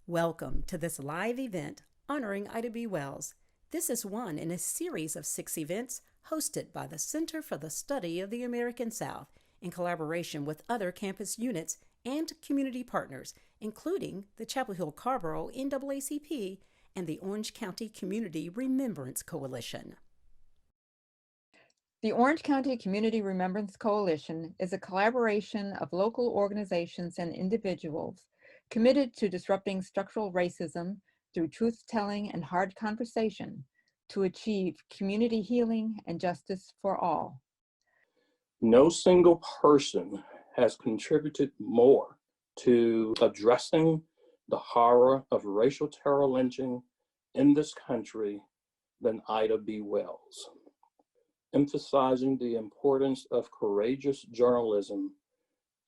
Welcome to this live event honoring Ida B. Wells. This is one in a series of 6 events hosted by the Center for the Study of the American South in collaboration with other campus units and community partners, including the Chapel Hill-Carborro NAACP and the Orange County Community Remembrance Coalition. The Orange County Community Remembrance Coalition is a collaboration of local organizations and individuals committed to disrupting structural racism through truth-telling and hard conversation to achieve community healing and justice for all. No single person has contributed more to addressing the horror of racial terror lynching in this country than Ida B. Wells, emphasizing the importance of courageous journalism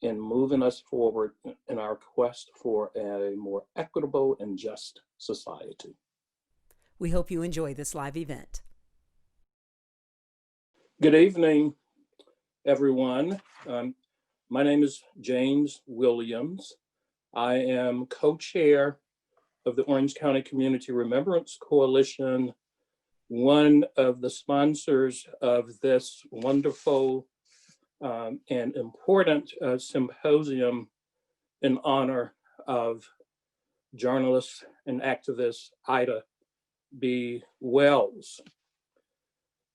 in moving us forward in our quest for a more equitable and just society. We hope you enjoy this live event. Good evening, everyone. My name is James Williams. I am co-chair of the Orange County Community Remembrance Coalition, one of the sponsors of this wonderful and important symposium in honor of journalist and activist Ida B. Wells.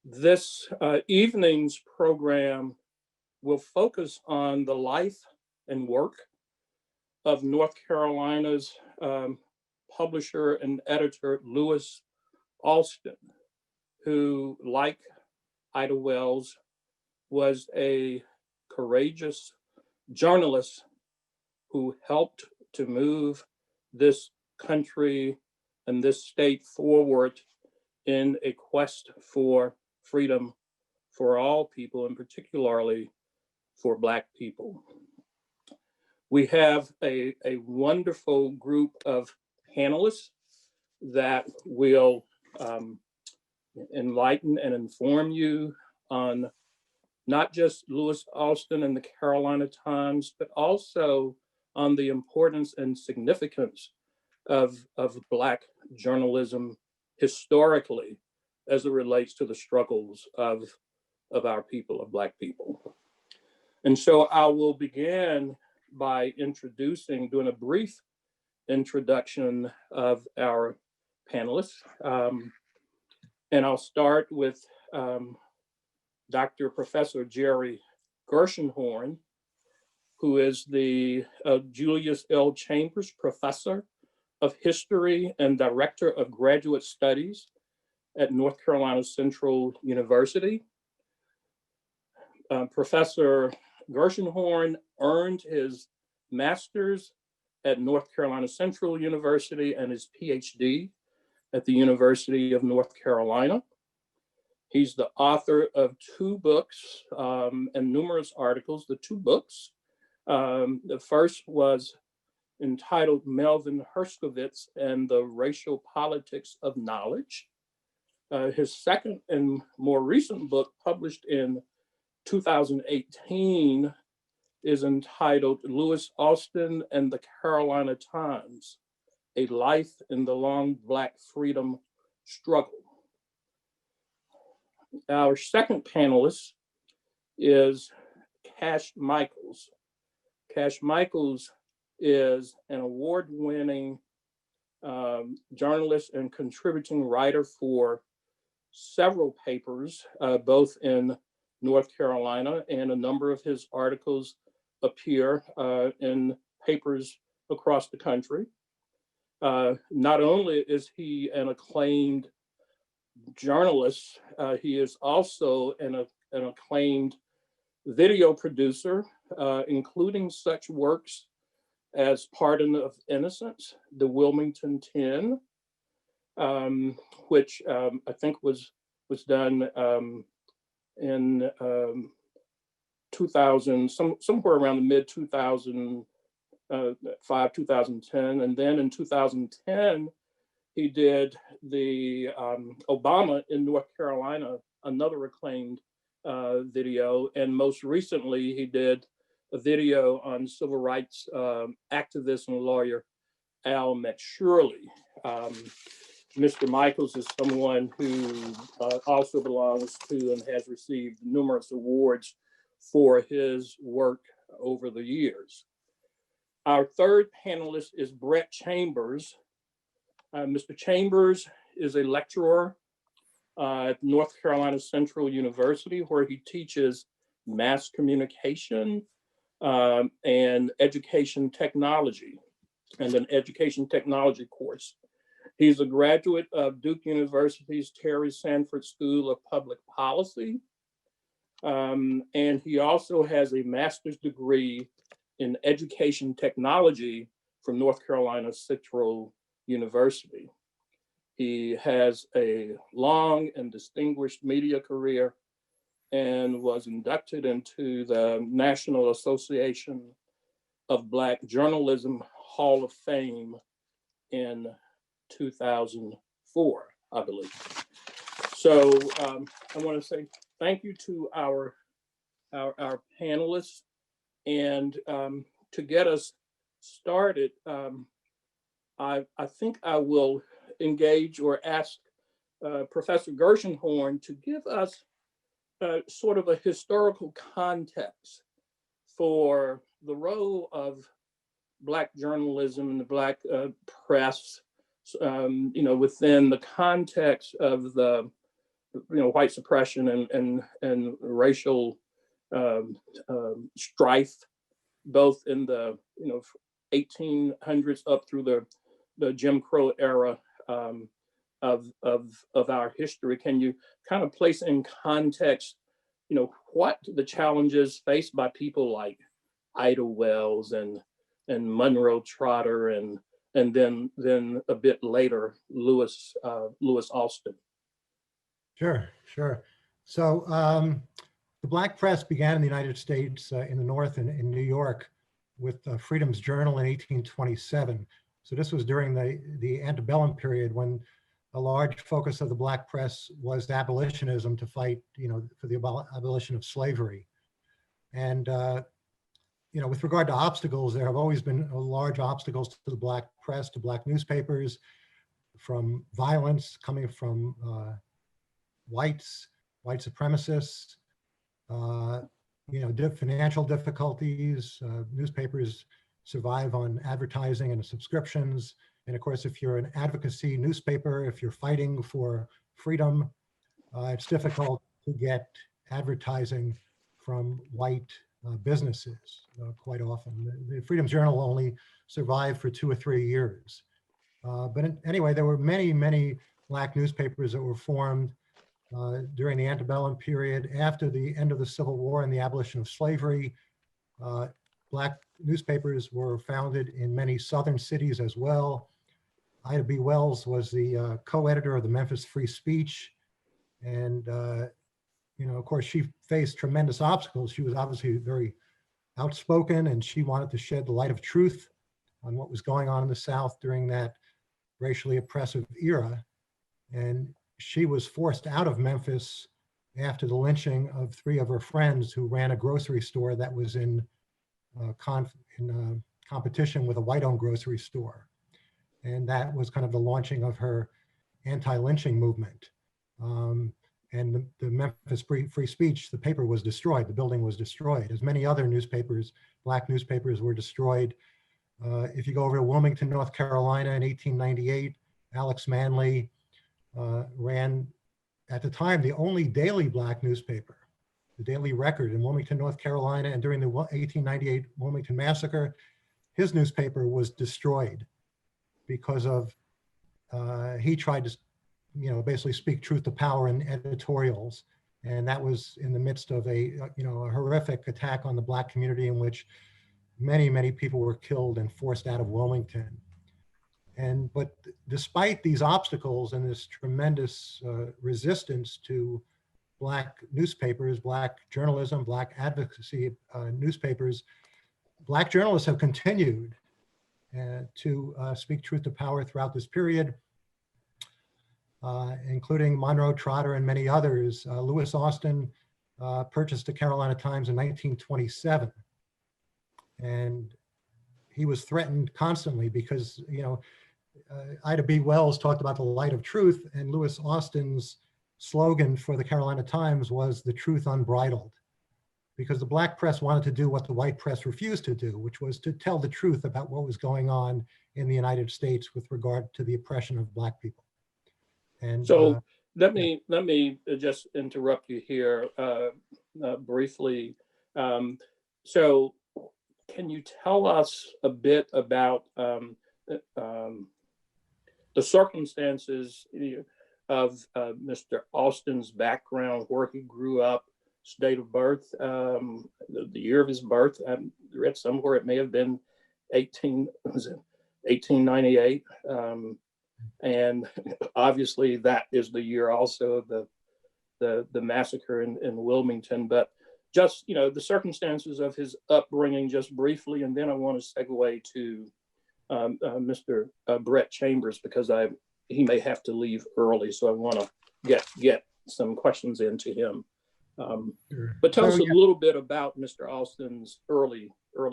This evening's program will focus on the life and work of North Carolina's publisher and editor, Lewis Alston, who, like Ida Wells, was a courageous journalist who helped to move this country and this state forward in a quest for freedom for all people, and particularly for Black people. We have a wonderful group of panelists that will enlighten and inform you on not just Lewis Alston and the Carolina Times, but also on the importance and significance of Black journalism historically as it relates to the struggles of our people, of Black people. And so I will begin by doing a brief introduction of our panelists. And I'll start with Dr. Professor Jerry Gershenhorn, who is the Julius L. Chambers Professor of History and Director of Graduate Studies at North Carolina Central University. Professor Gershenhorn earned his master's at North Carolina Central University and his PhD at the University of North Carolina. He's the author of 2 books and numerous articles. The 2 books, the first was entitled Melvin Herskovits and the Racial Politics of Knowledge. His second and more recent book, published in 2018, is entitled Lewis Alston and the Carolina Times, A Life in the Long Black Freedom Struggle. Our second panelist is Cash Michaels. Cash Michaels is an award-winning journalist and contributing writer for several papers, both in North Carolina, and a number of his articles appear in papers across the country. Not only is he an acclaimed journalist, he is also an acclaimed video producer, including such works as Pardon of Innocence, The Wilmington 10, which I think was done in 2000, somewhere around the mid 2005, 2010. And then in 2010, he did the Obama in North Carolina, another acclaimed video. And most recently, he did a video on civil rights activist and lawyer Al McShirley. Mr. Michaels is someone who also belongs to and has received numerous awards for his work over the years. Our third panelist is Brett Chambers. Mr. Chambers is a lecturer at North Carolina Central University, where he teaches mass communication and education technology, and an education technology course. He's a graduate of Duke University's Terry Sanford School of Public Policy. And he also has a master's degree in education technology from North Carolina Central University. He has a long and distinguished media career and was inducted into the National Association of Black Journalism Hall of Fame in 2004, I believe. So I want to say thank you to our panelists. And to get us started, I think I will engage or ask Professor Gershenhorn to give us sort of a historical context for the role of Black journalism and the Black press, within the context of the, white suppression and racial strife, both in the 1800s up through the Jim Crow era of our history. Can you kind of place in context, what the challenges faced by people like Ida Wells and Monroe Trotter and then a bit later Lewis Austin? Sure. So the Black press began in the United States in the North and in New York with Freedom's Journal in 1827. So this was during the antebellum period, when a large focus of the Black press was abolitionism, to fight, for the abolition of slavery. And with regard to obstacles, there have always been large obstacles to the Black press, to Black newspapers, from violence coming from white supremacists, financial difficulties. Newspapers survive on advertising and subscriptions. And of course, if you're an advocacy newspaper, if you're fighting for freedom, it's difficult to get advertising from white businesses quite often. The Freedom's Journal only survived for 2 or 3 years. But anyway, there were many Black newspapers that were formed during the antebellum period. After the end of the Civil War and the abolition of slavery, Black newspapers were founded in many Southern cities as well. Ida B. Wells was the co-editor of the Memphis Free Speech. And, of course, she faced tremendous obstacles. She was obviously very outspoken, and she wanted to shed the light of truth on what was going on in the South during that racially oppressive era. And she was forced out of Memphis after the lynching of 3 of her friends who ran a grocery store that was in competition with a white-owned grocery store. And that was kind of the launching of her anti-lynching movement. And the Memphis Free Speech, the paper was destroyed, the building was destroyed, as many other newspapers, Black newspapers, were destroyed. If you go over to Wilmington, North Carolina in 1898, Alex Manley ran, at the time, the only daily Black newspaper, the Daily Record, in Wilmington, North Carolina. And during the 1898 Wilmington Massacre, his newspaper was destroyed because of, he tried to, basically speak truth to power in editorials. And that was in the midst of a horrific attack on the Black community, in which many people were killed and forced out of Wilmington. But despite these obstacles and this tremendous resistance to Black newspapers, Black journalism, Black advocacy newspapers, Black journalists have continued to speak truth to power throughout this period, including Monroe Trotter and many others. Lewis Austin purchased the Carolina Times in 1927. And he was threatened constantly because, Ida B. Wells talked about the light of truth, and Lewis Austin's slogan for the Carolina Times was "the truth unbridled," because the black press wanted to do what the white press refused to do, which was to tell the truth about what was going on in the United States with regard to the oppression of black people. And so let me just interrupt you here briefly. So can you tell us a bit about the circumstances of Mr. Austin's background, where he grew up, date of birth, the year of his birth? I read somewhere it may have been 1898. And obviously that is the year also of the massacre in Wilmington. But just, the circumstances of his upbringing, just briefly, and then I want to segue to Mr. Brett Chambers, because he may have to leave early, so I want to get some questions into him. Sure. But tell us a little bit about Mr. Austin's early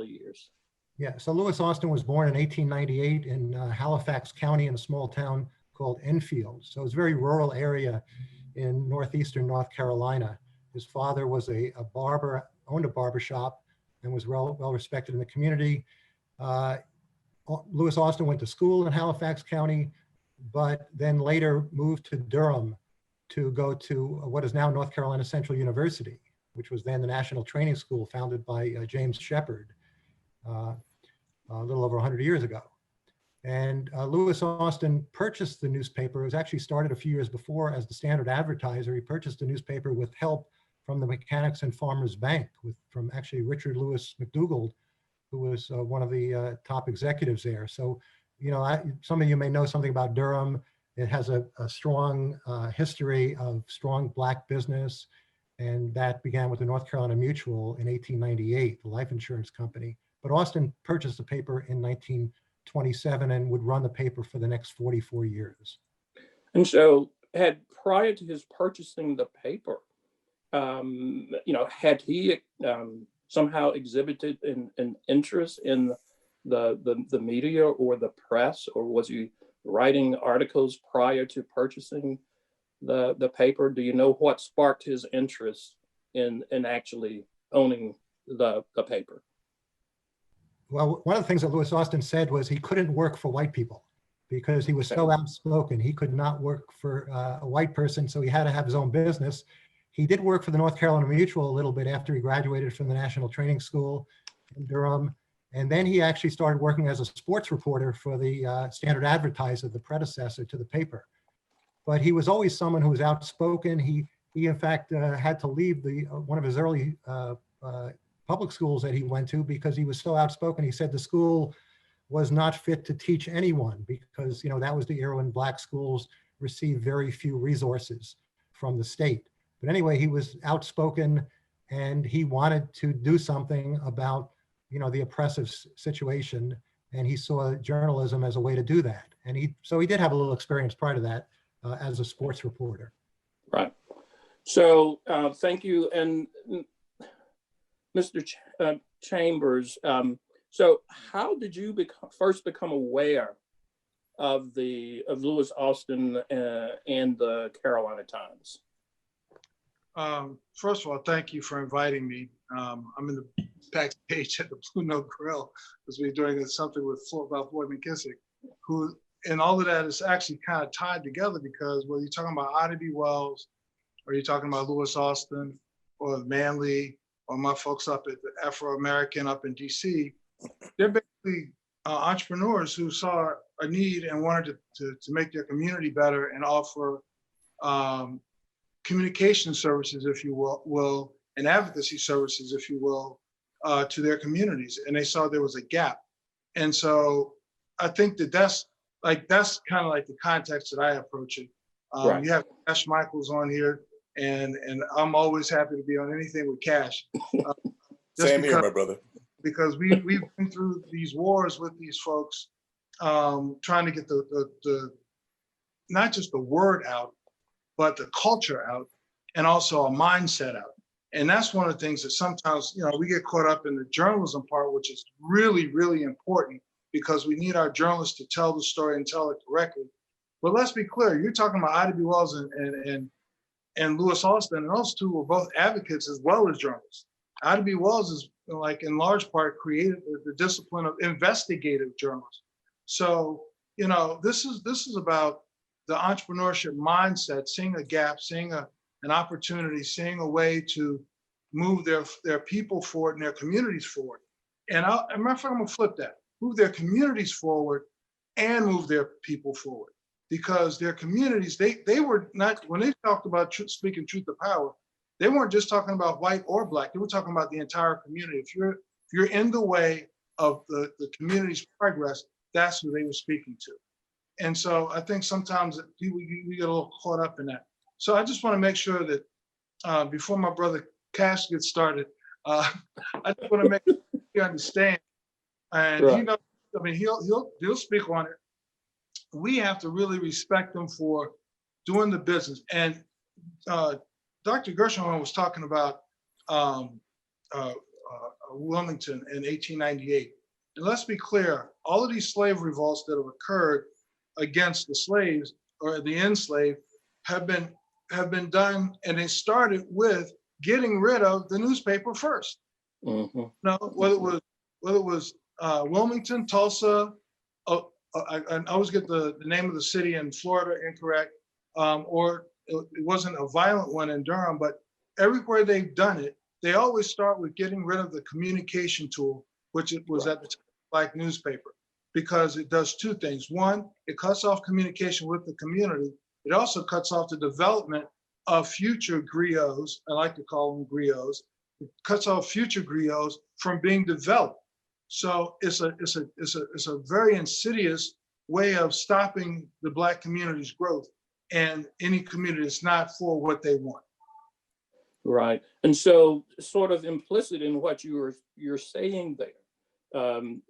years. Yeah, so Lewis Austin was born in 1898 in Halifax County in a small town called Enfield. So it's a very rural area in northeastern North Carolina. His father was a barber, owned a barber shop, and was well respected in the community. Lewis Austin went to school in Halifax County, but then later moved to Durham to go to what is now North Carolina Central University, which was then the National Training School founded by James Shepard a little over 100 years ago. And Lewis Austin purchased the newspaper. It was actually started a few years before as the Standard Advertiser. He purchased the newspaper with help from the Mechanics and Farmers Bank, from actually Richard Lewis McDougald, who was one of the top executives there. So, some of you may know something about Durham. It has a strong history of strong black business, and that began with the North Carolina Mutual in 1898, the life insurance company. But Austin purchased the paper in 1927 and would run the paper for the next 44 years. And so, prior to his purchasing the paper, had he somehow exhibited an interest in the media or the press, or was he writing articles prior to purchasing the paper? Do you know what sparked his interest in actually owning the paper? Well, one of the things that Lewis Austin said was he couldn't work for white people because he was so outspoken. He could not work for a white person, so he had to have his own business. He did work for the North Carolina Mutual a little bit after he graduated from the National Training School in Durham. And then he actually started working as a sports reporter for the Standard Advertiser, the predecessor to the paper. But he was always someone who was outspoken. He in fact had to leave one of his early public schools that he went to because he was so outspoken. He said the school was not fit to teach anyone because that was the era when black schools received very few resources from the state. But anyway, he was outspoken and he wanted to do something about the oppressive situation, and he saw journalism as a way to do that. And he did have a little experience prior to that as a sports reporter. Right. So thank you. And Mr. Chambers, so how did you first become aware of Lewis Austin and the Carolina Times? First of all, thank you for inviting me. I'm in the backstage at the Blue Note Grill because we're doing something about Floyd McKissick, who, and all of that is actually kind of tied together because whether you're talking about Ida B. Wells, or you're talking about Lewis Austin, or Manley, or my folks up at the Afro-American up in DC, they're basically entrepreneurs who saw a need and wanted to make their community better and offer communication services, if you will, and advocacy services, if you will, to their communities. And they saw there was a gap. And so I think that's kind of like the context that I approach it. Right. You have Cash Michaels on here, and I'm always happy to be on anything with Cash. Same here, my brother. Because we've been through these wars with these folks, trying to get the not just the word out, but the culture out, and also a mindset out. And that's one of the things that sometimes, we get caught up in the journalism part, which is really, really important because we need our journalists to tell the story and tell it correctly. But let's be clear, you're talking about Ida B. Wells and Lewis Alston, and those two were both advocates as well as journalists. Ida B. Wells is, in large part created the discipline of investigative journalism. So, this is about the entrepreneurship mindset, seeing a gap, seeing an opportunity, seeing a way to move their people forward and their communities forward. And as a matter of fact, I'm gonna flip that, move their communities forward and move their people forward. Because their communities, they were not, when they talked about speaking truth to power, they weren't just talking about white or black, they were talking about the entire community. If you're in the way of the community's progress, that's who they were speaking to. And so I think sometimes we get a little caught up in that. So I just want to make sure that before my brother Cash gets started, I just want to make sure you understand. And right. He'll speak on it. We have to really respect them for doing the business. And Dr. Gershenhorn was talking about Wilmington in 1898. And let's be clear, all of these slave revolts that have occurred against the slaves or the enslaved have been done, and they started with getting rid of the newspaper first. Mm-hmm. Whether it was Wilmington, Tulsa, I always get the name of the city in Florida incorrect, or it wasn't a violent one in Durham, but everywhere they've done it, they always start with getting rid of the communication tool, which it was at the time Black newspaper, because it does two things. One, it cuts off communication with the community. It also cuts off the development of future griots. I like to call them griots. It cuts off future griots from being developed. So it's a very insidious way of stopping the Black community's growth and any community that's not for what they want. Right. And so sort of implicit in what you're saying there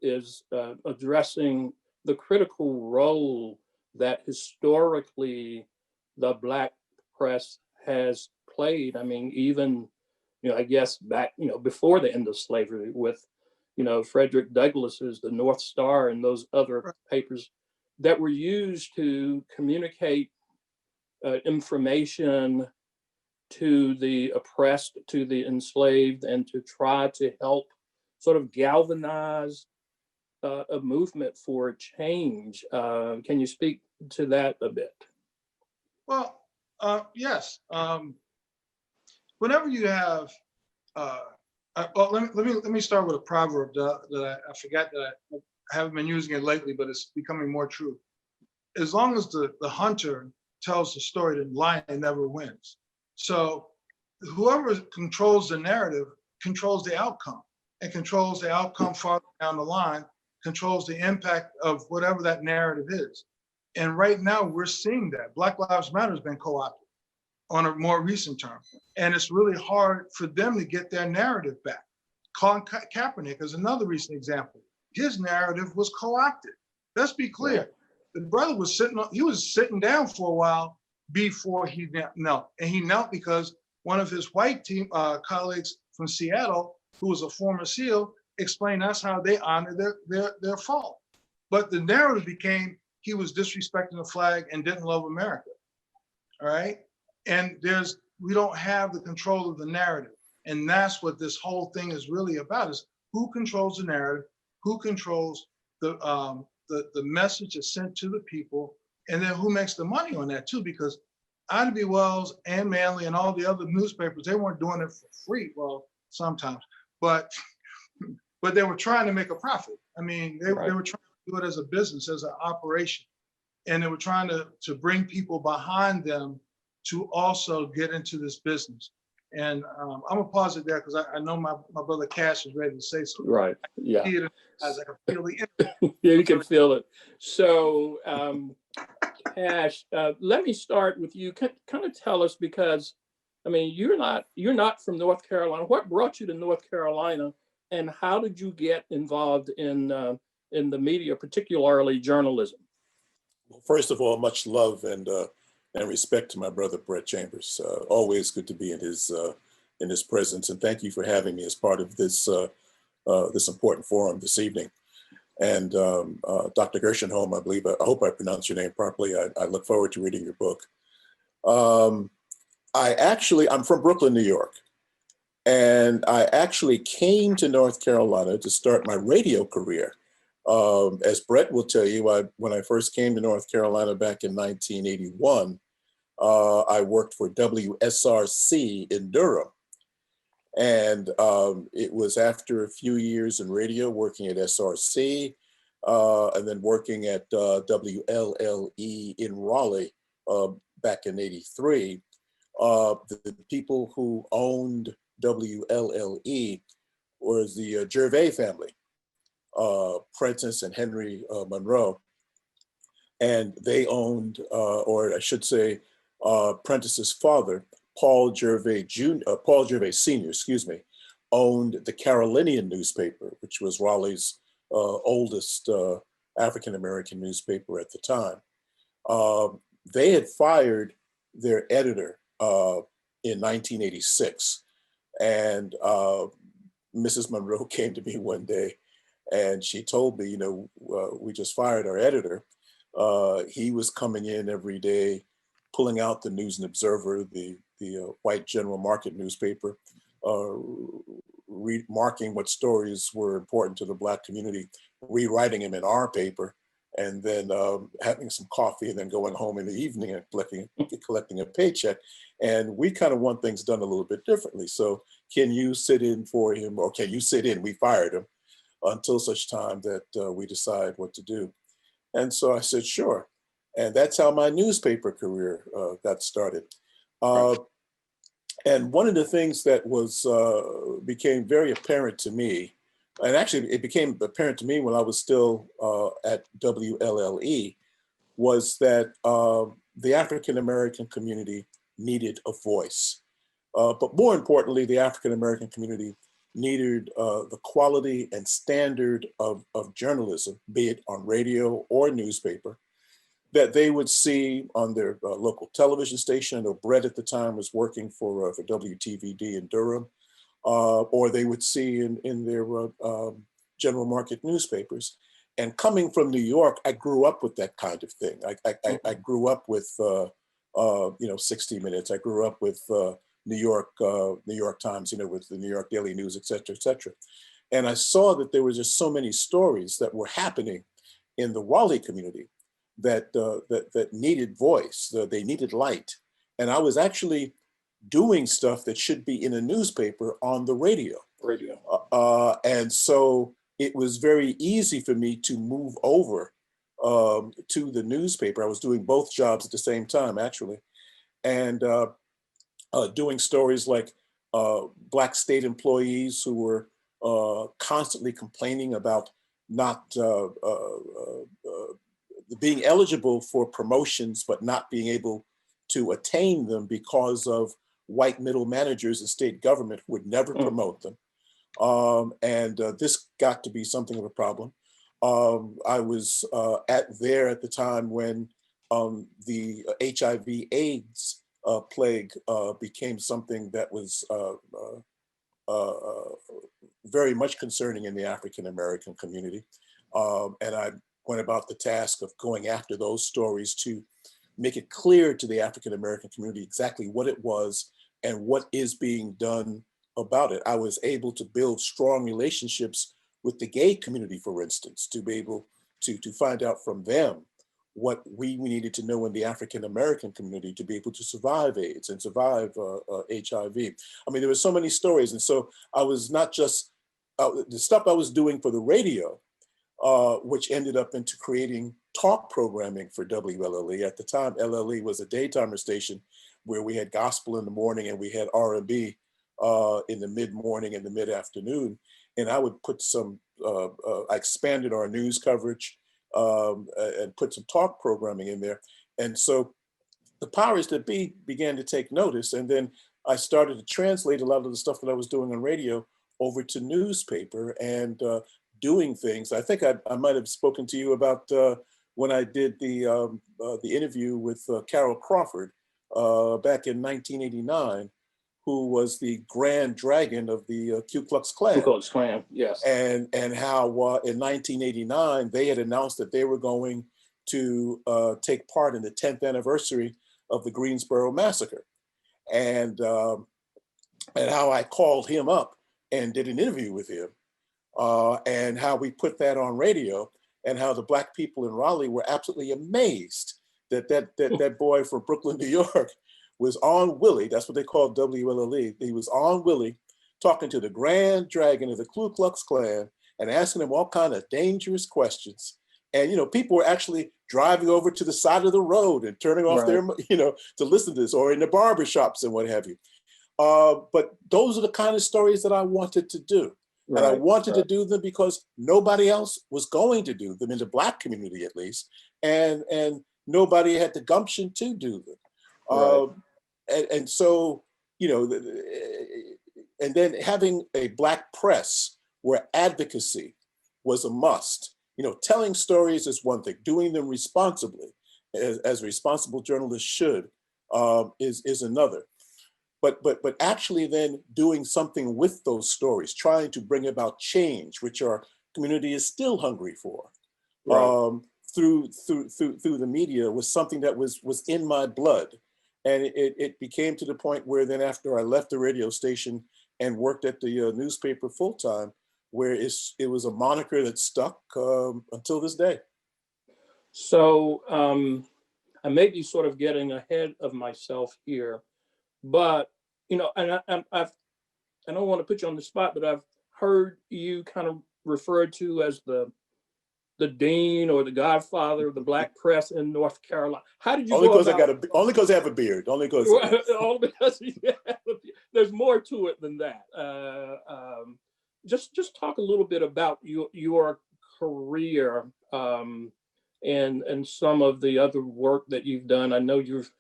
is addressing the critical role that historically the Black press has played. I mean, even, I guess back, before the end of slavery with, Frederick Douglass's The North Star and those other papers that were used to communicate information to the oppressed, to the enslaved, and to try to help sort of galvanize a movement for change. Can you speak to that a bit? Well, yes. Whenever you have, let me start with a proverb that I forgot that I haven't been using it lately, but it's becoming more true. As long as the hunter tells the story, the lion never wins. So whoever controls the narrative controls the outcome, and controls the outcome farther down the line, controls the impact of whatever that narrative is. And right now we're seeing that. Black Lives Matter has been co-opted on a more recent term. And it's really hard for them to get their narrative back. Colin Kaepernick is another recent example. His narrative was co-opted. Let's be clear. Right. The brother was sitting down for a while before he knelt. And he knelt because one of his white team colleagues from Seattle, who was a former SEAL, explained that's how they honor their fall. But the narrative became he was disrespecting the flag and didn't love America. All right. And we don't have the control of the narrative. And that's what this whole thing is really about, is who controls the narrative, who controls the message that's sent to the people, and then who makes the money on that too, because Ida B. Wells and Manly and all the other newspapers, they weren't doing it for free, well, sometimes, but they were trying to make a profit. I mean, they were trying to do it as a business, as an operation. And they were trying to bring people behind them to also get into this business. And I'm gonna pause it there because I know my brother Cash is ready to say something. Right, yeah. As I can feel the energy. Yeah, you can feel it. So, Cash, let me start with you. Kind of tell us, because, I mean, you're not from North Carolina. What brought you to North Carolina, and how did you get involved in the media, particularly journalism? Well, first of all, much love and respect to my brother Brett Chambers. Always good to be in his in his presence. And thank you for having me as part of this, this important forum this evening. And Dr. Gershenhorn, I believe, I hope I pronounced your name properly. I look forward to reading your book. I'm from Brooklyn, New York. And I actually came to North Carolina to start my radio career. As Brett will tell you, when I first came to North Carolina back in 1981, I worked for WSRC in Durham. And it was after a few years in radio working at SRC and then working at WLLE in Raleigh back in '83. The people who owned WLLE was the Gervais family, Prentice and Henry Monroe. And they owned, or I should say, Prentice's father, Paul Gervais Sr., owned the Carolinian newspaper, which was Raleigh's oldest African-American newspaper at the time. They had fired their editor in 1986. And Mrs. Monroe came to me one day and she told me, we just fired our editor. He was coming in every day, pulling out the News and Observer, the white general market newspaper, marking what stories were important to the Black community, rewriting them in our paper, and then having some coffee and then going home in the evening and collecting a paycheck. And we kind of want things done a little bit differently. So can you sit in for him, or can you sit in? We fired him until such time that we decide what to do. And so I said, sure. And that's how my newspaper career got started. And one of the things that became very apparent to me, and actually it became apparent to me when I was still at WLLE, was that the African-American community needed a voice. But more importantly, the African-American community needed the quality and standard of journalism, be it on radio or newspaper, that they would see on their local television station. I know Brett at the time was working for WTVD in Durham, or they would see in their general market newspapers. And coming from New York, I grew up with that kind of thing. I grew up with 60 Minutes. I grew up with New York Times, with the New York Daily News, et cetera, et cetera. And I saw that there were just so many stories that were happening in the Raleigh community that needed voice, they needed light. And I was actually doing stuff that should be in a newspaper on the radio. And so it was very easy for me to move over to the newspaper. I was doing both jobs at the same time, actually. And doing stories like Black state employees who were constantly complaining about not being eligible for promotions, but not being able to attain them because of white middle managers in state government who would never promote them. And this got to be something of a problem. I was there at the time when the HIV/AIDS plague became something that was very much concerning in the African-American community. And I went about the task of going after those stories to make it clear to the African-American community exactly what it was and what is being done about it. I was able to build strong relationships with the gay community, for instance, to be able to find out from them what we needed to know in the African-American community to be able to survive AIDS and survive HIV. I mean, there were so many stories. And so I was not just, the stuff I was doing for the radio, which ended up into creating talk programming for WLLE. At the time, LLE was a daytimer station where we had gospel in the morning and we had R&B in the mid-morning and the mid-afternoon. And I would put some, I expanded our news coverage and put some talk programming in there. And so the powers that be began to take notice. And then I started to translate a lot of the stuff that I was doing on radio over to newspaper and doing things. I think I might have spoken to you about when I did the interview with Carol Crawford back in 1989, who was the grand dragon of the Ku Klux Klan. Ku Klux Klan, yes. And how in 1989, they had announced that they were going to take part in the 10th anniversary of the Greensboro Massacre. And how I called him up and did an interview with him, and how we put that on radio, and how the Black people in Raleigh were absolutely amazed that boy from Brooklyn, New York was on Willie, that's what they call WLLE, he was on Willie talking to the grand dragon of the Ku Klux Klan and asking him all kind of dangerous questions. And, you know, people were actually driving over to the side of the road and turning off their, you know, to listen to this, or in the barbershops and what have you. But those are the kind of stories that I wanted to do. And I wanted to do them because nobody else was going to do them, in the Black community at least. And nobody had the gumption to do them. And so, you know, and then having a Black press where advocacy was a must. You know, telling stories is one thing, doing them responsibly, as responsible journalists should, is another. But actually then doing something with those stories, trying to bring about change, which our community is still hungry for, through the media, was something that was in my blood. And it became to the point where then after I left the radio station and worked at the newspaper full time, where it was a moniker that stuck until this day. So I may be sort of getting ahead of myself here, but, you know, and I don't want to put you on the spot, but I've heard you kind of referred to as the dean or the godfather of the Black press in North Carolina. How did you only go because only because I have a beard. Only because there's more to it than that. Just talk a little bit about your career and some of the other work that you've done. I know you've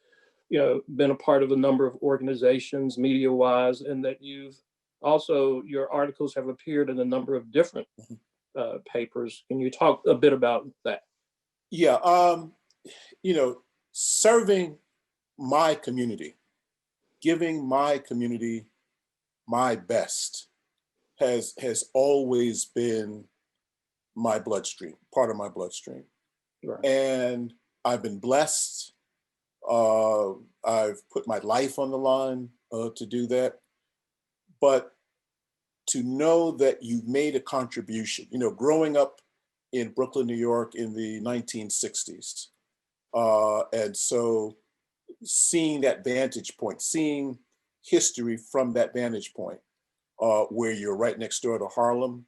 been a part of a number of organizations, media-wise, and that you've also, your articles have appeared in a number of different papers. Can you talk a bit about that? Yeah, you know, serving my community, giving my community my best has always been my bloodstream, part of my bloodstream. Right. And I've been blessed. I've put my life on the line to do that. But to know that you've made a contribution, you know, growing up in Brooklyn, New York in the 1960s. And so seeing that vantage point, seeing history from that vantage point, where you're right next door to Harlem,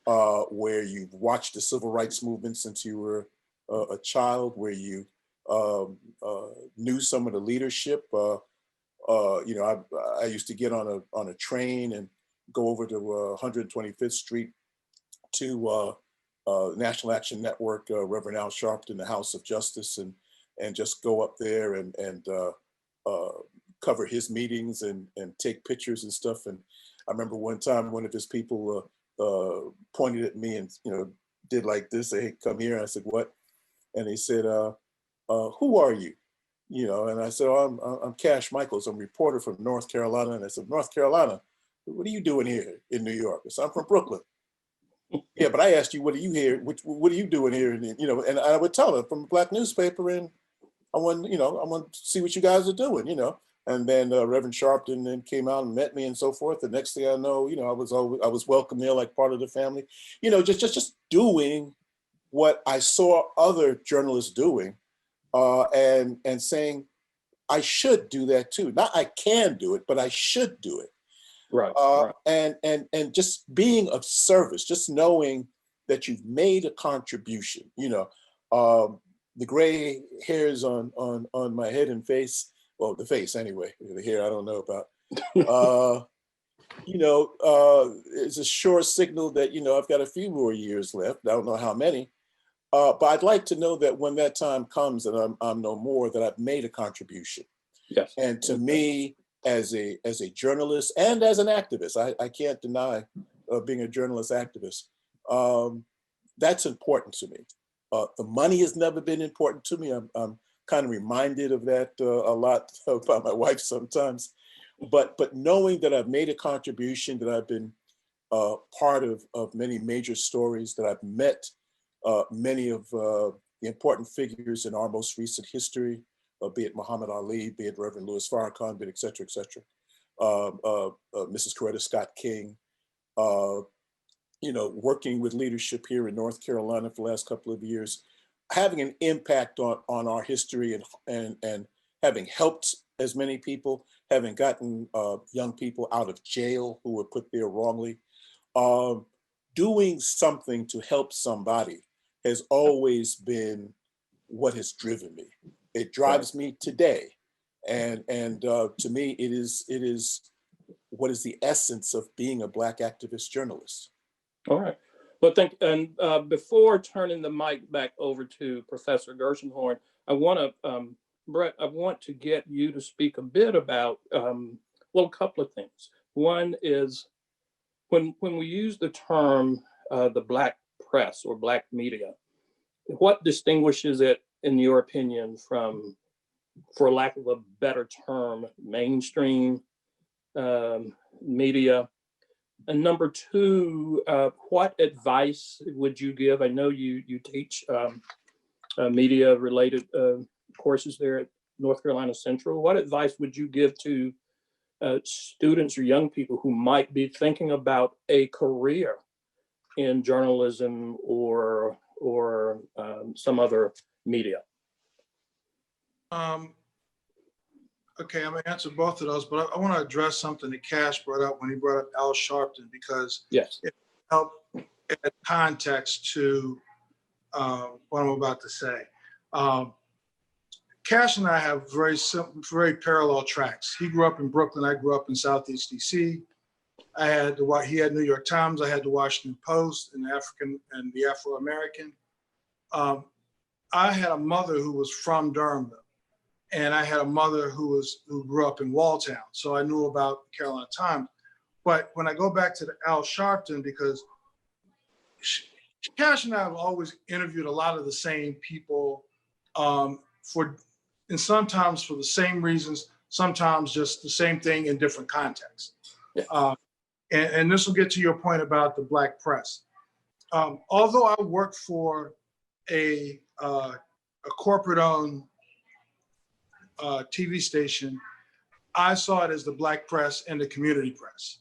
where you've watched the civil rights movement since you were a child, where you knew some of the leadership. You know, I used to get on a train and go over to 125th Street to National Action Network, Reverend Al Sharpton, the House of Justice, and just go up there and cover his meetings and take pictures and stuff. And I remember one time one of his people pointed at me and, you know, did like this, say, "Hey, come here." I said, "What?" And he said, "Who are you?" You know, and I said, "Oh, I'm Cash Michaels. I'm a reporter from North Carolina." And I said, "North Carolina? What are you doing here in New York?" I said, "I'm from Brooklyn." "Yeah, but I asked you, what are you here? What are you doing here?" And, you know, and I would tell her from a Black newspaper, and I want to see what you guys are doing, you know. And then Reverend Sharpton then came out and met me and so forth. The next thing I know, you know, I was welcome there like part of the family, you know, just doing what I saw other journalists doing, and saying, I should do that too. Not I can do it, but I should do it. Right. And just being of service, just knowing that you've made a contribution. You know, the gray hairs on my head and face, well, the face anyway, the hair I don't know about. You know, it's a sure signal that, you know, I've got a few more years left. I don't know how many, but I'd like to know that when that time comes and I'm no more, that I've made a contribution. Yes. And to me, as a journalist and as an activist, I can't deny being a journalist activist. That's important to me. The money has never been important to me. I'm kind of reminded of that a lot by my wife sometimes. but knowing that I've made a contribution, that I've been part of many major stories, that I've met many of the important figures in our most recent history, be it Muhammad Ali, be it Reverend Louis Farrakhan, be it et cetera, Mrs. Coretta Scott King, working with leadership here in North Carolina for the last couple of years, having an impact on our history and having helped as many people, having gotten young people out of jail who were put there wrongly, doing something to help somebody has always been what has driven me. It drives me today. And to me, it is what is the essence of being a Black activist journalist. All right. Well, before turning the mic back over to Professor Gershenhorn, I want to, Brett, I want to get you to speak a bit about, a couple of things. One is when we use the term the Black press or Black media, what distinguishes it, in your opinion, from, for lack of a better term, mainstream media? And number two, what advice would you give? I know you teach media-related courses there at North Carolina Central. What advice would you give to students or young people who might be thinking about a career in journalism or some other media? Okay, I'm gonna answer both of those, but I want to address something that Cash brought up when he brought up Al Sharpton, because Yes, it helped add context to what I'm about to say. Cash and I have very parallel tracks. He grew up in Brooklyn. I grew up in Southeast DC. He had New York Times. I had the Washington Post and the African and the Afro-American. I had a mother who was from Durham, and I had a mother who grew up in Walltown. So I knew about the Carolina Times. But when I go back to the Al Sharpton, because Cash and I have always interviewed a lot of the same people and sometimes for the same reasons, sometimes just the same thing in different contexts. Yeah. And this will get to your point about the Black press. Although I work for a corporate-owned TV station, I saw it as the Black press and the community press.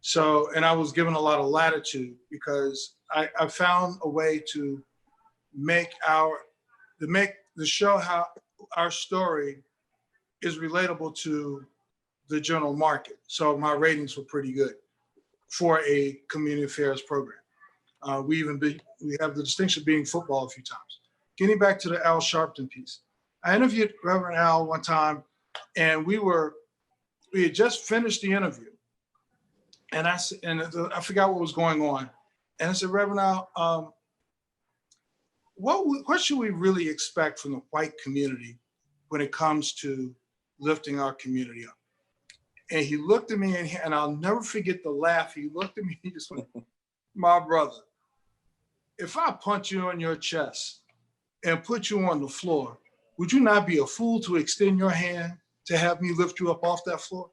So, and I was given a lot of latitude because I found a way to make the show how our story is relatable to the general market. So my ratings were pretty good for a community affairs program. We have the distinction of being football a few times. Getting back to the Al Sharpton piece, I interviewed Reverend Al one time, and we had just finished the interview, and I forgot what was going on, and I said, Reverend Al, what should we really expect from the white community when it comes to lifting our community up? And he looked at me, and I'll never forget the laugh. He looked at me, he just went, my brother, if I punch you on your chest and put you on the floor, would you not be a fool to extend your hand to have me lift you up off that floor?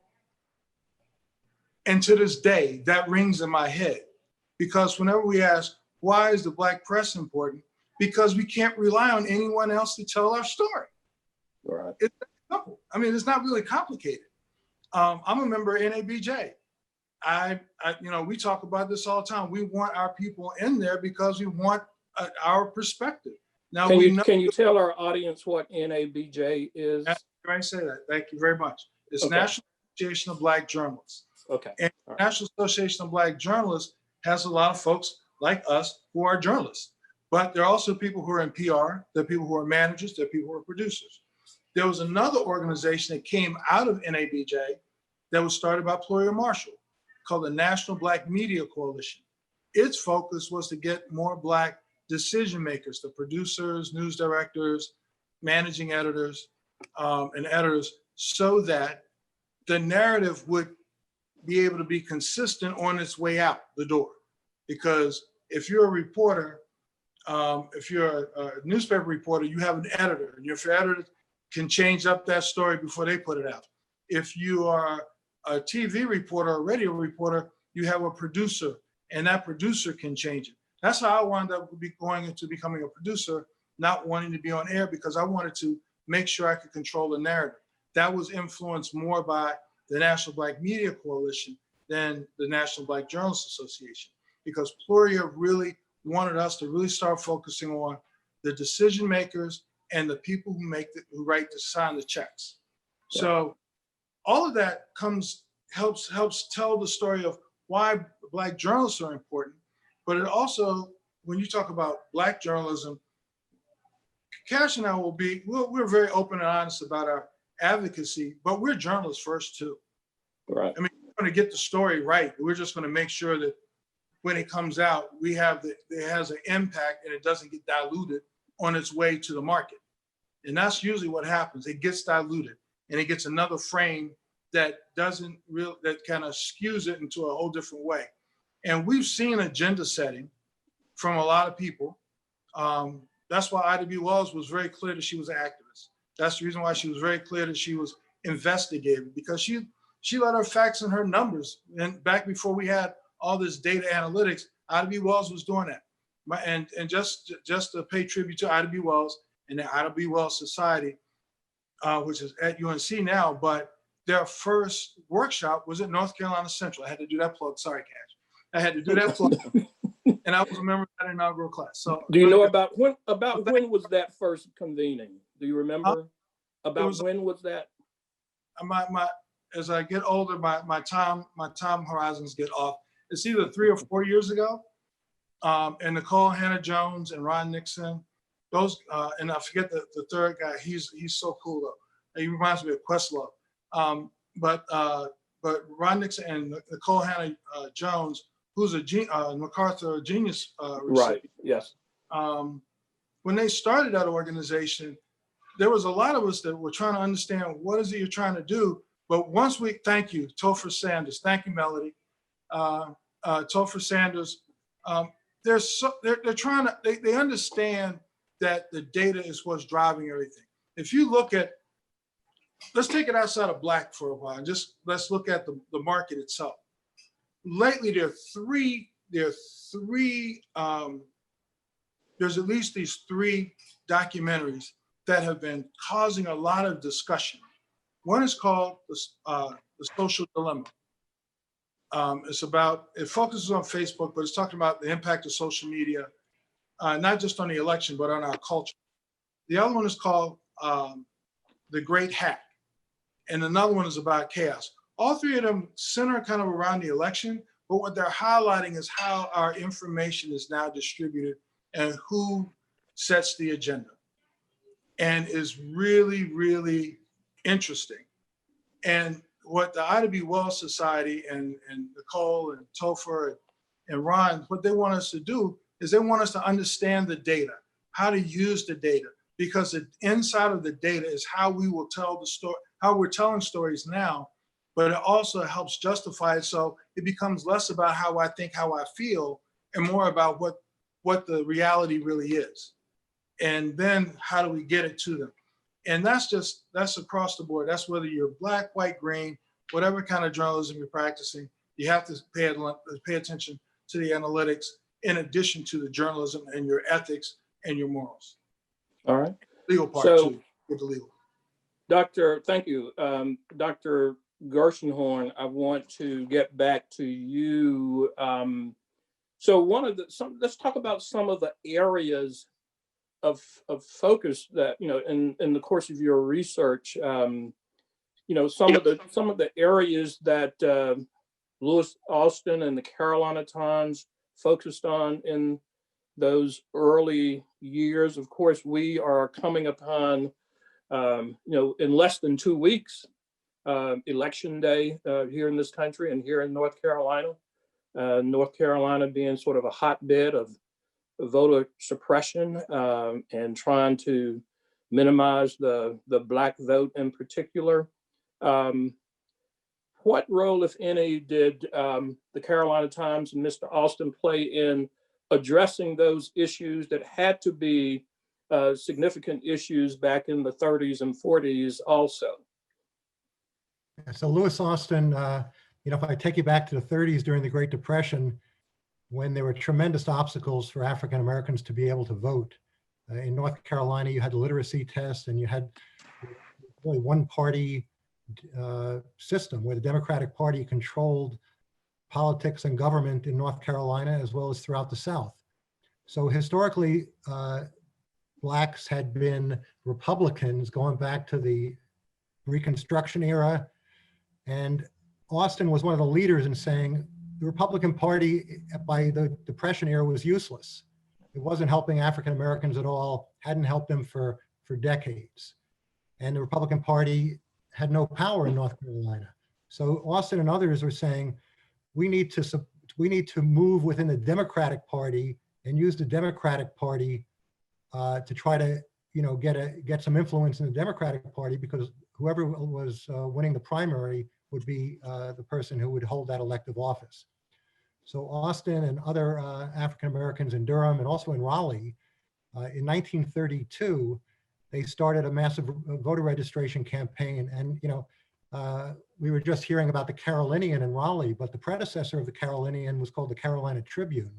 And to this day, that rings in my head, because whenever we ask, why is the Black press important? Because we can't rely on anyone else to tell our story. right. It's simple. I mean, it's not really complicated. I'm a member of NABJ. We talk about this all the time. We want our people in there because we want our perspective. Now, Can you tell our audience what NABJ is? Can I say that? Thank you very much. It's Okay. National Association of Black Journalists. Okay. And All right. National Association of Black Journalists has a lot of folks like us who are journalists, but there are also people who are in PR, there are people who are managers, there are people who are producers. There was another organization that came out of NABJ that was started by Ployer Marshall called the National Black Media Coalition. Its focus was to get more Black decision makers, the producers, news directors, managing editors, and editors, so that the narrative would be able to be consistent on its way out the door. Because if you're a reporter, if you're a newspaper reporter, you have an editor, and your editor can change up that story before they put it out. If you are a TV reporter or radio reporter, you have a producer, and that producer can change it. That's how I wound up going into becoming a producer, not wanting to be on air, because I wanted to make sure I could control the narrative. That was influenced more by the National Black Media Coalition than the National Black Journalists Association, because Pluria really wanted us to really start focusing on the decision makers and the people who write to sign the checks. Yeah. So all of that helps tell the story of why Black journalists are important. But it also, when you talk about Black journalism, Cash and I we're very open and honest about our advocacy, but we're journalists first too. Right. I mean, we're going to get the story right. We're just going to make sure that when it comes out, it has an impact and it doesn't get diluted on its way to the market. And that's usually what happens. It gets diluted and it gets another frame that that kind of skews it into a whole different way. And we've seen agenda setting from a lot of people. That's why Ida B. Wells was very clear that she was an activist. That's the reason why she was very clear that she was investigating, because she let her facts and her numbers. And back before we had all this data analytics, Ida B. Wells was doing that. And just to pay tribute to Ida B. Wells and the Ida B. Wells Society, which is at UNC now, but their first workshop was at North Carolina Central. I had to do that plug. Sorry, Cash. I had to do that plug. And I was a member of that inaugural class. So, do you know about when was that first convening? Do you remember when was that? As I get older, my time horizons get off. It's either 3 or 4 years ago. And Nicole Hannah-Jones and Ron Nixon, those, and I forget the third guy. He's so cool though. He reminds me of Questlove. But Ron Nixon and Nicole Hannah-Jones, who's a MacArthur Genius recipient. Right. Yes. When they started that organization, there was a lot of us that were trying to understand what is it you're trying to do. But once thank you, Topher Sanders. Thank you, Melody. Topher Sanders. They're trying to, they understand that the data is what's driving everything. If you look at, let's take it outside of Black for a while, and just let's look at the market itself. Lately, there's at least these 3 documentaries that have been causing a lot of discussion. One is called The Social Dilemma. It focuses on Facebook, but it's talking about the impact of social media, not just on the election, but on our culture. The other one is called The Great Hack. And another one is about chaos. All 3 of them center kind of around the election, but what they're highlighting is how our information is now distributed and who sets the agenda. And is really, really interesting. And what the Ida B. Wells Society and Nicole and Topher and Ron, what they want us to do is they want us to understand the data, how to use the data, because the inside of the data is how we will tell the story, how we're telling stories now, but it also helps justify it. So it becomes less about how I think, how I feel, and more about what the reality really is. And then how do we get it to them? And that's across the board. That's whether you're Black, white, green, whatever kind of journalism you're practicing, you have to pay attention to the analytics in addition to the journalism and your ethics and your morals. All right. Legal part too, with the legal. Thank you. Dr. Gershenhorn, I want to get back to you. So let's talk about some of the areas of focus that, in the course of your research, some of the areas that Lewis Austin and the Carolina Times focused on in those early years. Of course, we are coming upon, in less than 2 weeks, election day here in this country and here in North Carolina. North Carolina being sort of a hotbed of voter suppression and trying to minimize the Black vote in particular. What role, if any, did the Carolina Times and Mr. Austin play in addressing those issues that had to be significant issues back in the 30s and 40s also? So Lewis Austin, if I take you back to the 30s during the Great Depression, when there were tremendous obstacles for African Americans to be able to vote. In North Carolina, you had the literacy test, and you had really one party system where the Democratic Party controlled politics and government in North Carolina as well as throughout the South. So historically, Blacks had been Republicans going back to the Reconstruction era. And Austin was one of the leaders in saying the Republican Party by the Depression era was useless. It wasn't helping African Americans at all, hadn't helped them for decades. And the Republican Party had no power in North Carolina. So Austin and others were saying, we need to move within the Democratic Party and use the Democratic Party to try to get some influence in the Democratic Party, because whoever was winning the primary would be the person who would hold that elective office. So Austin and other African Americans in Durham and also in Raleigh, in 1932, they started a massive voter registration campaign. And we were just hearing about the Carolinian in Raleigh, but the predecessor of the Carolinian was called the Carolina Tribune,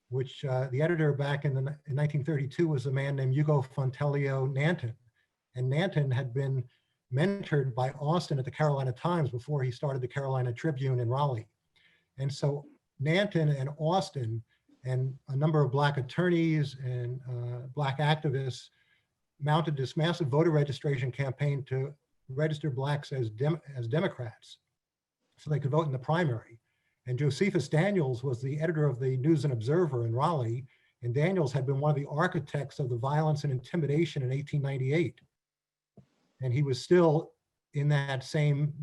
which the editor back in 1932 was a man named Hugo Fontelio Nanton. And Nanton had been mentored by Austin at the Carolina Times before he started the Carolina Tribune in Raleigh. And so Nanton and Austin and a number of Black attorneys and Black activists mounted this massive voter registration campaign to register Blacks as Democrats so they could vote in the primary. And Josephus Daniels was the editor of the News and Observer in Raleigh, and Daniels had been one of the architects of the violence and intimidation in 1898. And he was still in that same,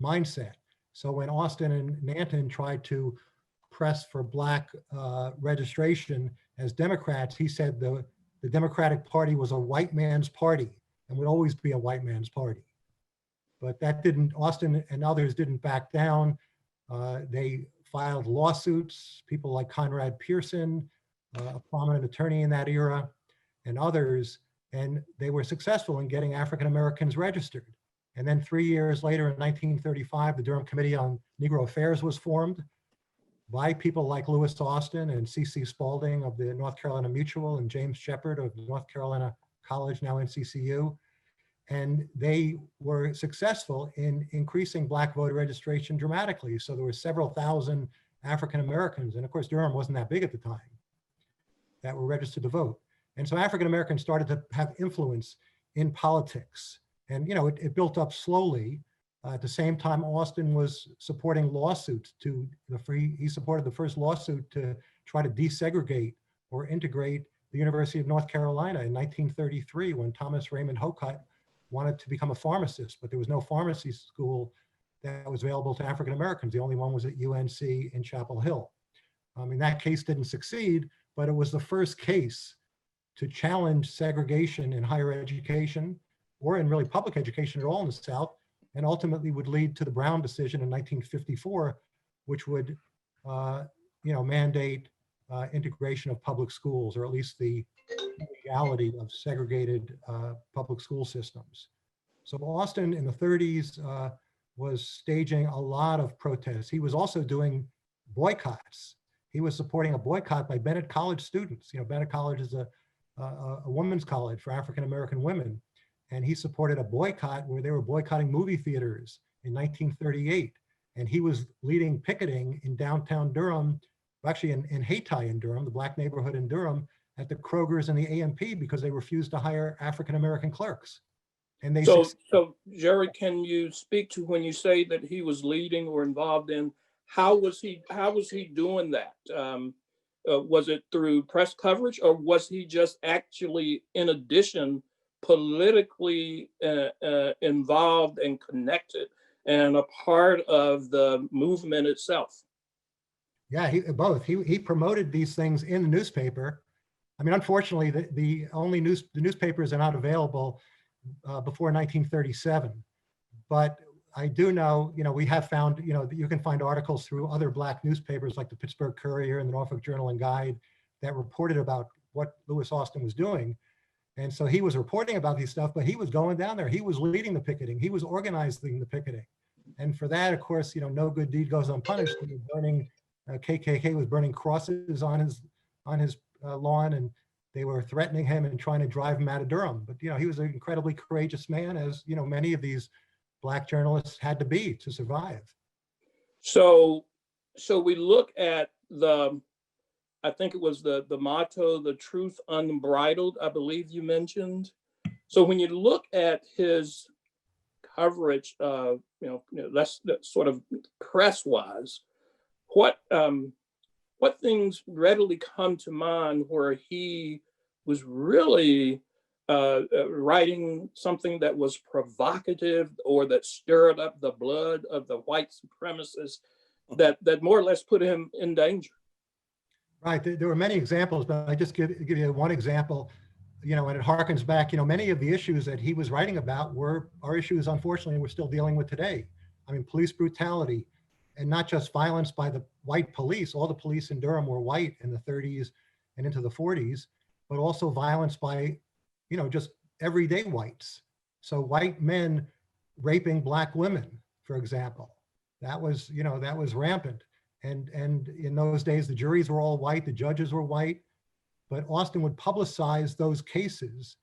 mindset. So when Austin and Nanton tried to press for Black registration as Democrats, he said the Democratic Party was a white man's party and would always be a white man's party. But that didn't, Austin and others didn't back down. They filed lawsuits, people like Conrad Pearson, a prominent attorney in that era, and others, and they were successful in getting African Americans registered. And then 3 years later, in 1935, the Durham Committee on Negro Affairs was formed by people like Lewis Austin and C.C. Spalding of the North Carolina Mutual and James Shepard of North Carolina College, now NCCU. And they were successful in increasing Black voter registration dramatically. So there were several thousand African Americans, and of course Durham wasn't that big at the time, that were registered to vote. And so African Americans started to have influence in politics. And it built up slowly. At the same time, Austin was supporting lawsuits he supported the first lawsuit to try to desegregate or integrate the University of North Carolina in 1933, when Thomas Raymond Hocutt wanted to become a pharmacist, but there was no pharmacy school that was available to African Americans. The only one was at UNC in Chapel Hill. That case didn't succeed, but it was the first case to challenge segregation in higher education or in really public education at all in the South, and ultimately would lead to the Brown decision in 1954, which would mandate integration of public schools, or at least the legality of segregated public school systems. So Austin in the 30s was staging a lot of protests. He was also doing boycotts. He was supporting a boycott by Bennett College students. Bennett College is a women's college for African American women. And he supported a boycott where they were boycotting movie theaters in 1938. And he was leading picketing in downtown Durham, actually in Hayti in Durham, the Black neighborhood in Durham, at the Kroger's and the A&P, because they refused to hire African American clerks. And they so Jerry, can you speak to, when you say that he was leading or involved in, how was he doing that? Was it through press coverage, or was he just actually, in addition, politically involved and connected and a part of the movement itself? Yeah, both. He promoted these things in the newspaper. Unfortunately, the newspapers are not available before 1937. But I do know, we have found, you can find articles through other Black newspapers like the Pittsburgh Courier and the Norfolk Journal and Guide that reported about what Lewis Austin was doing. And so he was reporting about these stuff, but he was going down there. He was leading the picketing. He was organizing the picketing. And for that, of course, no good deed goes unpunished. He was burning, KKK was burning crosses on his lawn, and they were threatening him and trying to drive him out of Durham. But, he was an incredibly courageous man, as, many of these Black journalists had to be to survive. So we look at I think it was the motto, the truth unbridled, I believe you mentioned. So when you look at his coverage, that's sort of press-wise, what things readily come to mind where he was really writing something that was provocative or that stirred up the blood of the white supremacists that more or less put him in danger? Right. There were many examples, but I just give you one example, and it harkens back, many of the issues that he was writing about are issues, unfortunately, we're still dealing with today. I mean, police brutality, and not just violence by the white police. All the police in Durham were white in the 30s and into the 40s, but also violence by, just everyday whites. So white men raping Black women, for example, that was rampant. And in those days, the juries were all white, the judges were white, but Austin would publicize those cases,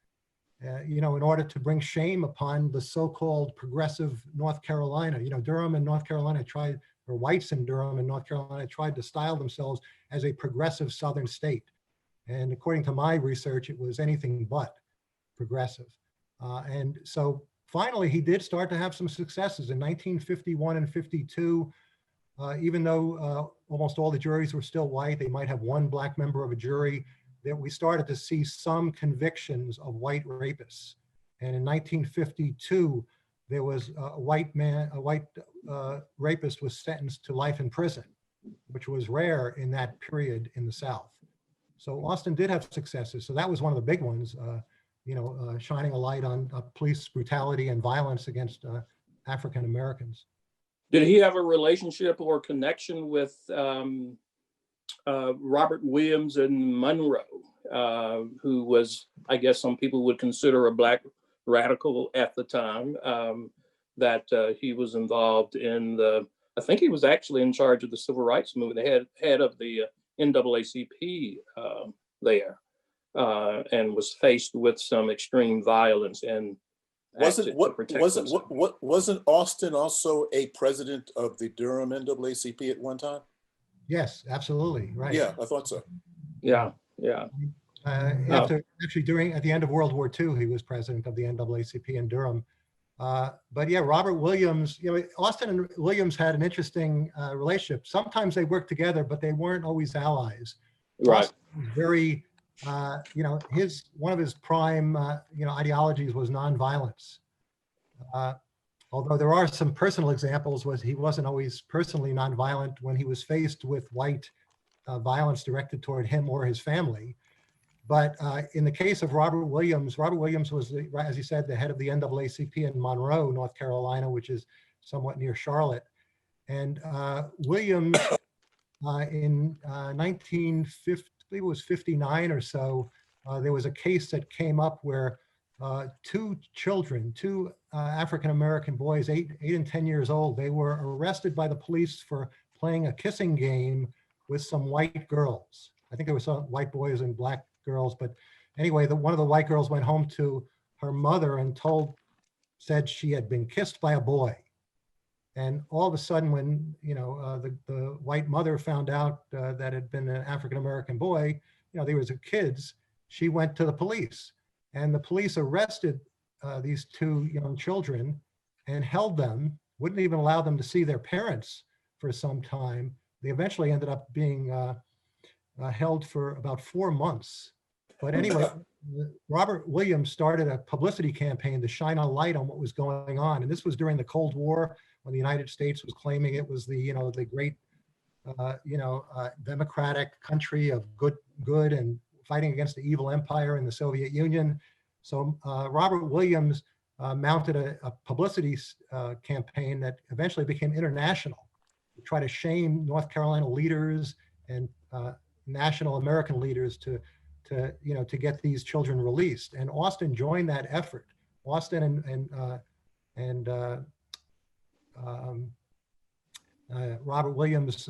in order to bring shame upon the so-called progressive North Carolina. Durham and North Carolina or whites in Durham and North Carolina tried to style themselves as a progressive Southern state. And according to my research, it was anything but progressive. And so finally, he did start to have some successes in 1951 and 52. Even though almost all the juries were still white, they might have one Black member of a jury, that we started to see some convictions of white rapists. And in 1952, there was a white rapist was sentenced to life in prison, which was rare in that period in the South. So Austin did have successes. So that was one of the big ones, shining a light on police brutality and violence against African Americans. Did he have a relationship or connection with Robert Williams in Monroe, who was, I guess some people would consider a Black radical at the time, that he was involved in I think he was actually in charge of the civil rights movement, the head of the NAACP there, and was faced with some extreme violence and wasn't Austin also a president of the Durham NAACP at one time? Yes, absolutely. Right. Yeah, I thought so. Yeah. At the end of World War II, he was president of the NAACP in Durham. But yeah, Robert Williams, Austin and Williams had an interesting relationship. Sometimes they worked together, but they weren't always allies. Right. Austin was very, one of his prime, ideologies was nonviolence. Although there are some personal examples, he wasn't always personally nonviolent when he was faced with white violence directed toward him or his family. But in the case of Robert Williams was, as you said, the head of the NAACP in Monroe, North Carolina, which is somewhat near Charlotte. And Williams, in 1950, I believe it was 59 or so, there was a case that came up where two African-American boys, 8 and 10 years old, they were arrested by the police for playing a kissing game with some white girls. I think there were some white boys and Black girls, but anyway, one of the white girls went home to her mother and said she had been kissed by a boy. And all of a sudden, when the white mother found out that it had been an African-American boy, they were kids, she went to the police, and the police arrested these two young children and held them, wouldn't even allow them to see their parents for some time. They eventually ended up being held for about 4 months. But anyway, Robert Williams started a publicity campaign to shine a light on what was going on. And this was during the Cold War, when the United States was claiming it was the great, democratic country of good and fighting against the evil empire in the Soviet Union. So Robert Williams mounted a publicity campaign that eventually became international, to try to shame North Carolina leaders and national American leaders to to get these children released. And Austin joined that effort. Austin and Robert Williams,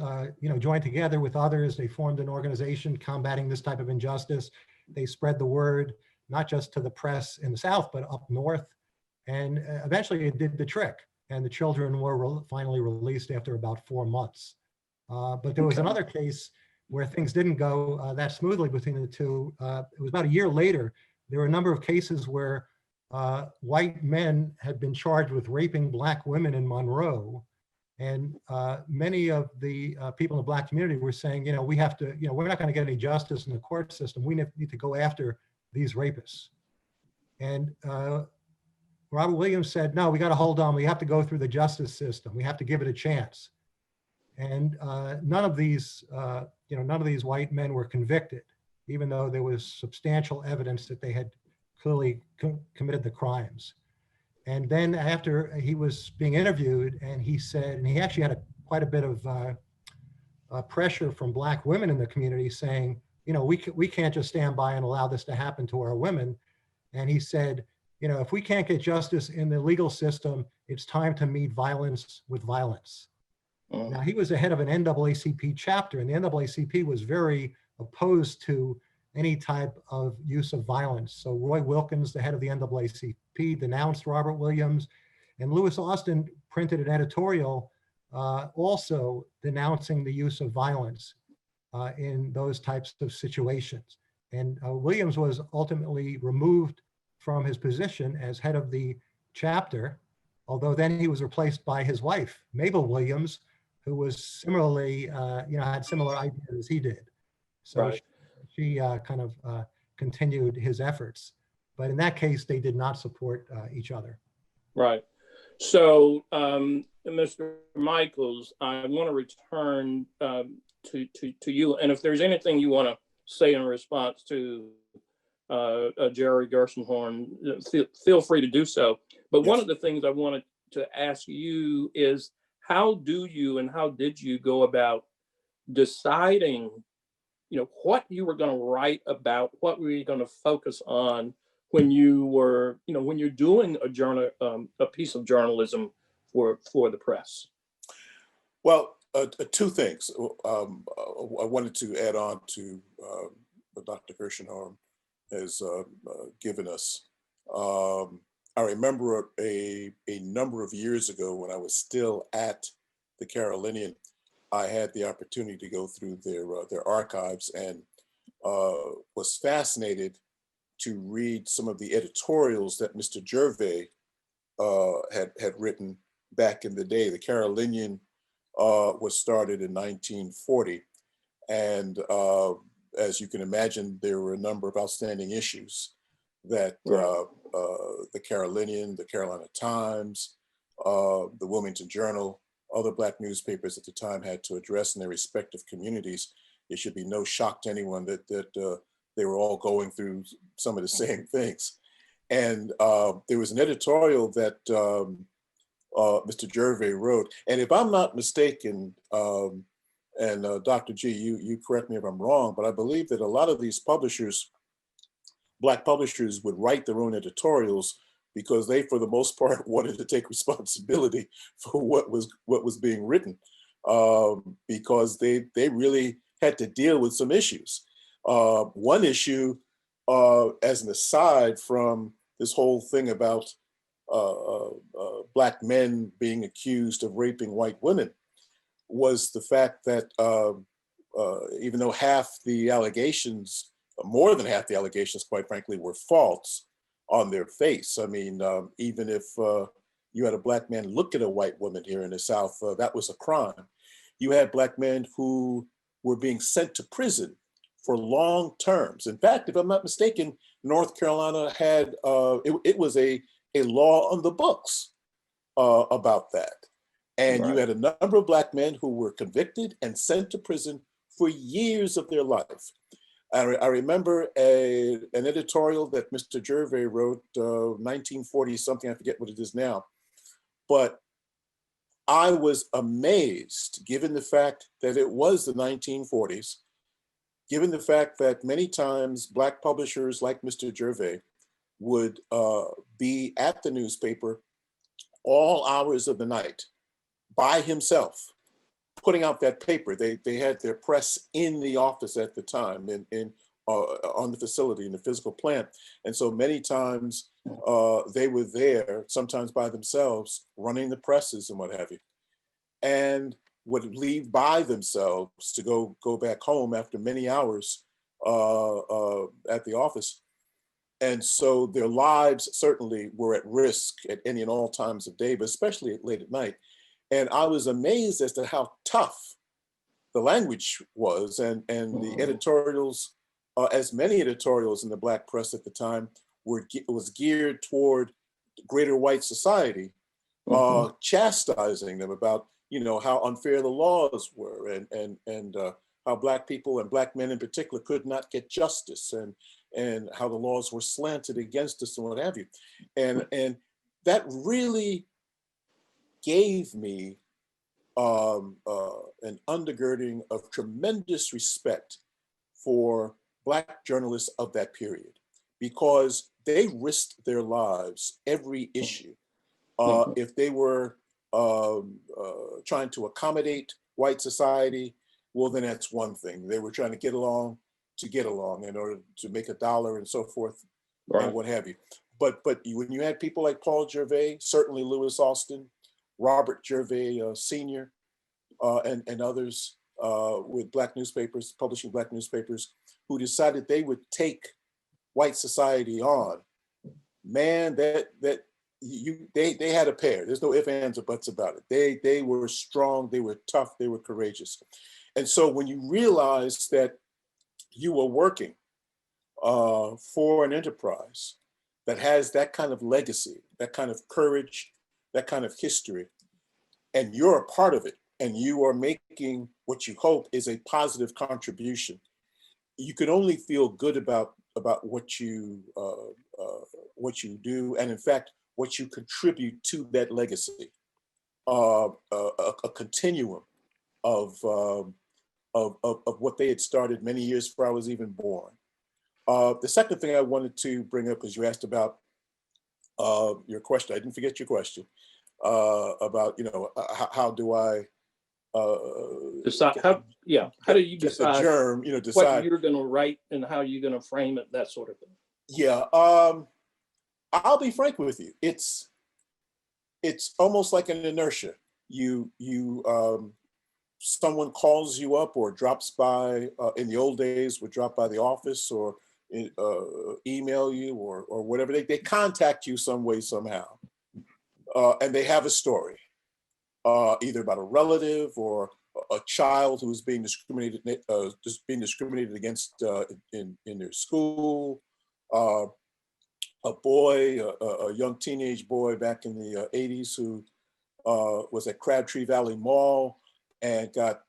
joined together with others. They formed an organization combating this type of injustice. They spread the word, not just to the press in the South, but up north. And eventually it did the trick. And the children were finally released after about 4 months. But there was another case where things didn't go that smoothly between the two. It was about a year later. There were a number of cases where white men had been charged with raping Black women in Monroe. And many of the people in the Black community were saying, we have to, we're not going to get any justice in the court system. We need to go after these rapists. And Robert Williams said, no, we got to hold on. We have to go through the justice system. We have to give it a chance. And none of these white men were convicted, even though there was substantial evidence that they had clearly committed the crimes. And then after he was being interviewed, and he said, and he actually had quite a bit of pressure from Black women in the community saying, we can't just stand by and allow this to happen to our women. And he said, if we can't get justice in the legal system, it's time to meet violence with violence. Now, he was the head of an NAACP chapter, and the NAACP was very opposed to any type of use of violence. So Roy Wilkins, the head of the NAACP, denounced Robert Williams, and Lewis Austin printed an editorial also denouncing the use of violence in those types of situations. And Williams was ultimately removed from his position as head of the chapter, although then he was replaced by his wife, Mabel Williams, who was similarly, had similar ideas as he did. So Right. she kind of continued his efforts. But in that case, they did not support each other. Right. So, Mr. Michaels, I want to return to you. And if there's anything you want to say in response to Jerry Gershenhorn, feel free to do so. But Yes. One of the things I wanted to ask you is, how do you and how did you go about deciding, what you were going to write about, what were you going to focus on when you were, when you're doing a piece of journalism for the press? Well, two things I wanted to add on to what Dr. Gershenhorn has given us. I remember a number of years ago when I was still at the Carolinian, I had the opportunity to go through their archives and was fascinated to read some of the editorials that Mr. Gervais had written back in the day. The Carolinian was started in 1940. And as you can imagine, there were a number of outstanding issues that the Carolinian, the Carolina Times, the Wilmington Journal, other Black newspapers at the time had to address in their respective communities. It should be no shock to anyone that they were all going through some of the same things. And there was an editorial that Mr. Gervais wrote. And if I'm not mistaken, and Dr. G, you correct me if I'm wrong, but I believe that a lot of these publishers, Black publishers, would write their own editorials because they, for the most part, wanted to take responsibility for what was being written, because they really had to deal with some issues. One issue, as an aside from this whole thing about Black men being accused of raping white women, was the fact that even though half the allegations, more than half the allegations, quite frankly, were false on their face. I mean, even if you had a Black man look at a white woman here in the South, that was a crime. You had Black men who were being sent to prison for long terms. In fact, if I'm not mistaken, North Carolina had, it was a law on the books about that. And you had a number of Black men who were convicted and sent to prison for years of their life. I remember an editorial that Mr. Gervais wrote, 1940 something, I forget what it is now. But I was amazed, given the fact that it was the 1940s, given the fact that many times Black publishers like Mr. Gervais would be at the newspaper all hours of the night by himself, putting out that paper. They had their press in the office at the time on the facility in the physical plant. And so many times they were there, sometimes by themselves, running the presses and what have you, and would leave by themselves to go back home after many hours at the office. And so their lives certainly were at risk at any and all times of day, but especially late at night. And I was amazed as to how tough the language was, and the editorials, as many editorials in the Black press at the time was geared toward greater white society, chastising them about, you know, how unfair the laws were, and how Black people and Black men in particular could not get justice, and how the laws were slanted against us and what have you. And that really gave me an undergirding of tremendous respect for Black journalists of that period, because they risked their lives every issue. If they were trying to accommodate white society, well, then that's one thing. They were trying to get along in order to make a dollar and so forth, right, and what have you. But when you had people like Paul Gervais, certainly Lewis Austin, Robert Gervais Sr., and others with Black newspapers, publishing Black newspapers, who decided they would take white society on, man, they had a pair. There's no ifs, ands, or buts about it. They were strong, they were tough, they were courageous. And so when you realize that you were working for an enterprise that has that kind of legacy, that kind of courage, that kind of history, and you're a part of it, and you are making what you hope is a positive contribution, you can only feel good about what you do, and in fact, what you contribute to that legacy, a continuum of what they had started many years before I was even born. The second thing I wanted to bring up, because you asked about your question, I didn't forget your question, about, you know, how do I decide? How do you decide, germ, you know, decide what you're going to write and how you're going to frame it, that sort of thing? Yeah, I'll be frank with you. It's almost like an inertia. Someone calls you up or drops by. In the old days, would drop by the office or email you or whatever. They contact you some way, somehow, and they have a story, either about a relative or a child who's being discriminated against in their school. A boy, a young teenage boy back in the 80s who was at Crabtree Valley Mall and got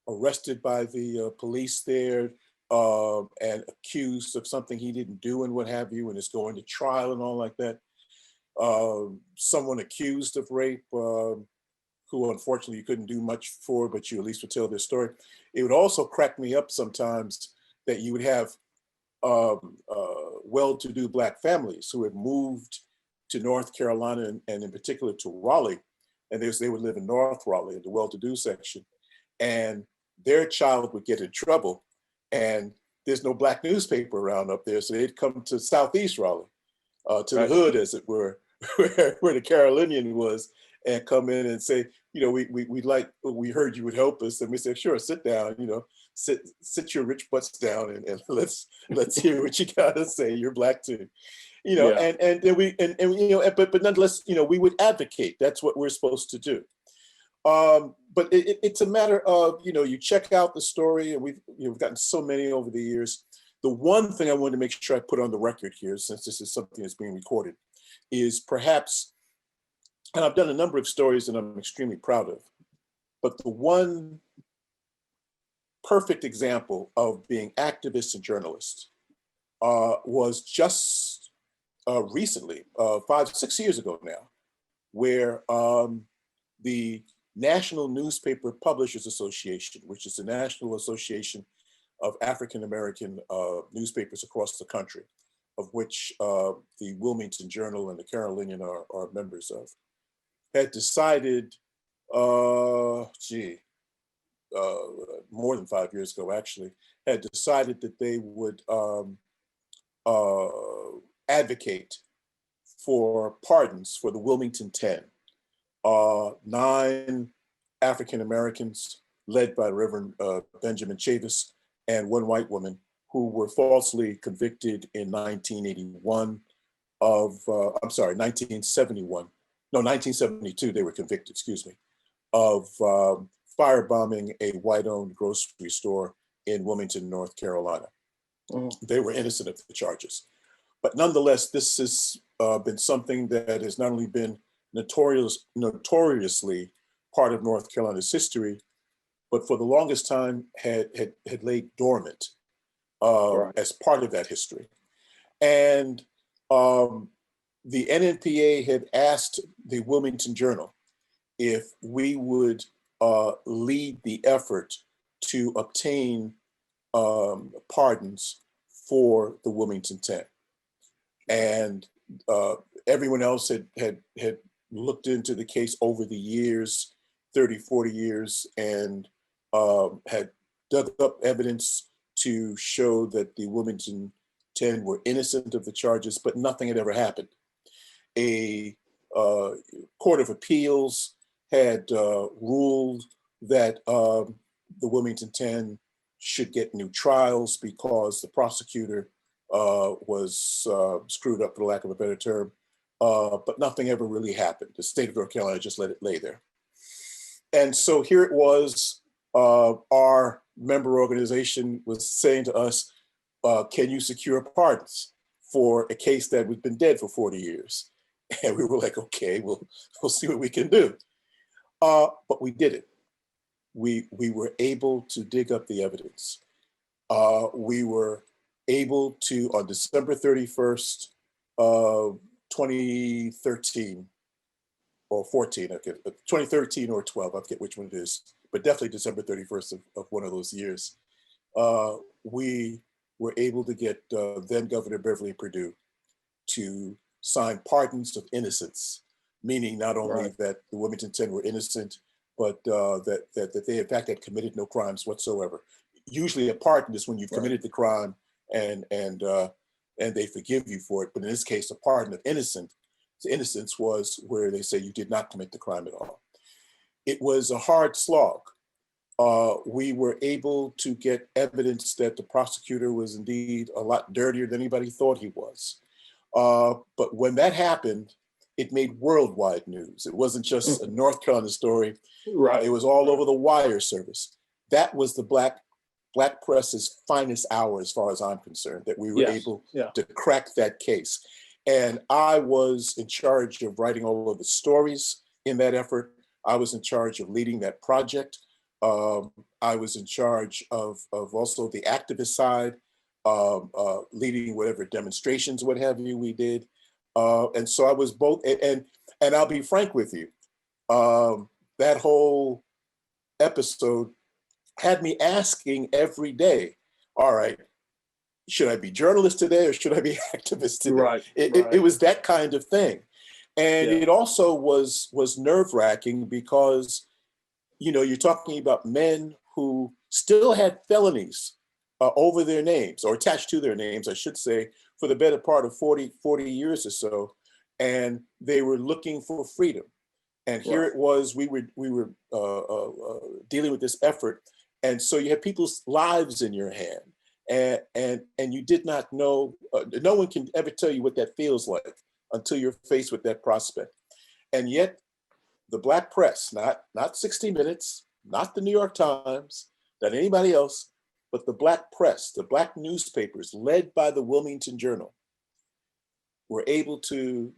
arrested by the police there and accused of something he didn't do and what have you, and is going to trial and all like that. Someone accused of rape, who unfortunately you couldn't do much for, but you at least would tell their story. It would also crack me up sometimes that you would have well-to-do Black families who had moved to North Carolina and in particular to Raleigh, and they would live in North Raleigh in the well-to-do section, and their child would get in trouble, and there's no Black newspaper around up there, so they'd come to Southeast Raleigh, to the hood, as it were, where the Carolinian was, and come in and say, you know, we heard you would help us, and we said, sure, sit down, you know, sit your rich butts down, and let's hear what you gotta say. You're Black too, you know. Yeah. And then you know, but nonetheless, you know, we would advocate. That's what we're supposed to do. But it's a matter of, you know, you check out the story, and we've gotten so many over the years. The one thing I wanted to make sure I put on the record here, since this is something that's being recorded, is perhaps, and I've done a number of stories that I'm extremely proud of, but the one perfect example of being activists and journalists was just recently, 5-6 years ago now, where the National Newspaper Publishers Association, which is the national association of African-American newspapers across the country, of which the Wilmington Journal and the Carolinian are members of, had decided, more than 5 years ago actually, had decided that they would advocate for pardons for the Wilmington 10. 9 African Americans led by Reverend Benjamin Chavis and 1 white woman who were falsely convicted in 1981 of, 1971. No, 1972, they were convicted, excuse me, of firebombing a white-owned grocery store in Wilmington, North Carolina. They were innocent of the charges. But nonetheless, this has been something that has not only been notoriously part of North Carolina's history, but for the longest time had laid dormant as part of that history. And the NNPA had asked the Wilmington Journal if we would lead the effort to obtain pardons for the Wilmington 10. And everyone else had looked into the case over the years, 30, 40 years, and had dug up evidence to show that the Wilmington 10 were innocent of the charges, but nothing had ever happened. A court of appeals had ruled that the Wilmington 10 should get new trials because the prosecutor was screwed up, for lack of a better term, but nothing ever really happened. The state of North Carolina just let it lay there. And so here it was, our member organization was saying to us, can you secure pardons for a case that had been dead for 40 years? And we were like, okay, we'll see what we can do. But we did it. We were able to dig up the evidence. We were able to, on December 31st, 2013, or 14, okay, 2013 or 12, I forget which one it is, but definitely December 31st of one of those years, we were able to get then Governor Beverly Perdue to sign pardons of innocence, meaning not only that the Wilmington 10 were innocent, but that they in fact had committed no crimes whatsoever. Usually a pardon is when you've committed the crime and they forgive you for it. But in this case, a pardon of innocence was where they say you did not commit the crime at all. It was a hard slog. We were able to get evidence that the prosecutor was indeed a lot dirtier than anybody thought he was. But when that happened, it made worldwide news. It wasn't just a North Carolina story. It was all over the wire service. That was the Black press's finest hour, as far as I'm concerned, that we were able to crack that case. And I was in charge of writing all of the stories in that effort. I was in charge of leading that project. I was in charge of also the activist side, leading whatever demonstrations, what have you, we did. And so I was both, and I'll be frank with you, that whole episode had me asking every day, all right, should I be journalist today or should I be activist today? It was that kind of thing. And it also was nerve-wracking because, you know, you're talking about men who still had felonies over their names, or attached to their names, I should say, for the better part of 40 years or so. And they were looking for freedom. And here it was, we were dealing with this effort. And so you had people's lives in your hand, and you did not know, no one can ever tell you what that feels like until you're faced with that prospect. And yet the Black press, not 60 Minutes, not the New York Times, not anybody else, but the Black press, the Black newspapers led by the Wilmington Journal was able to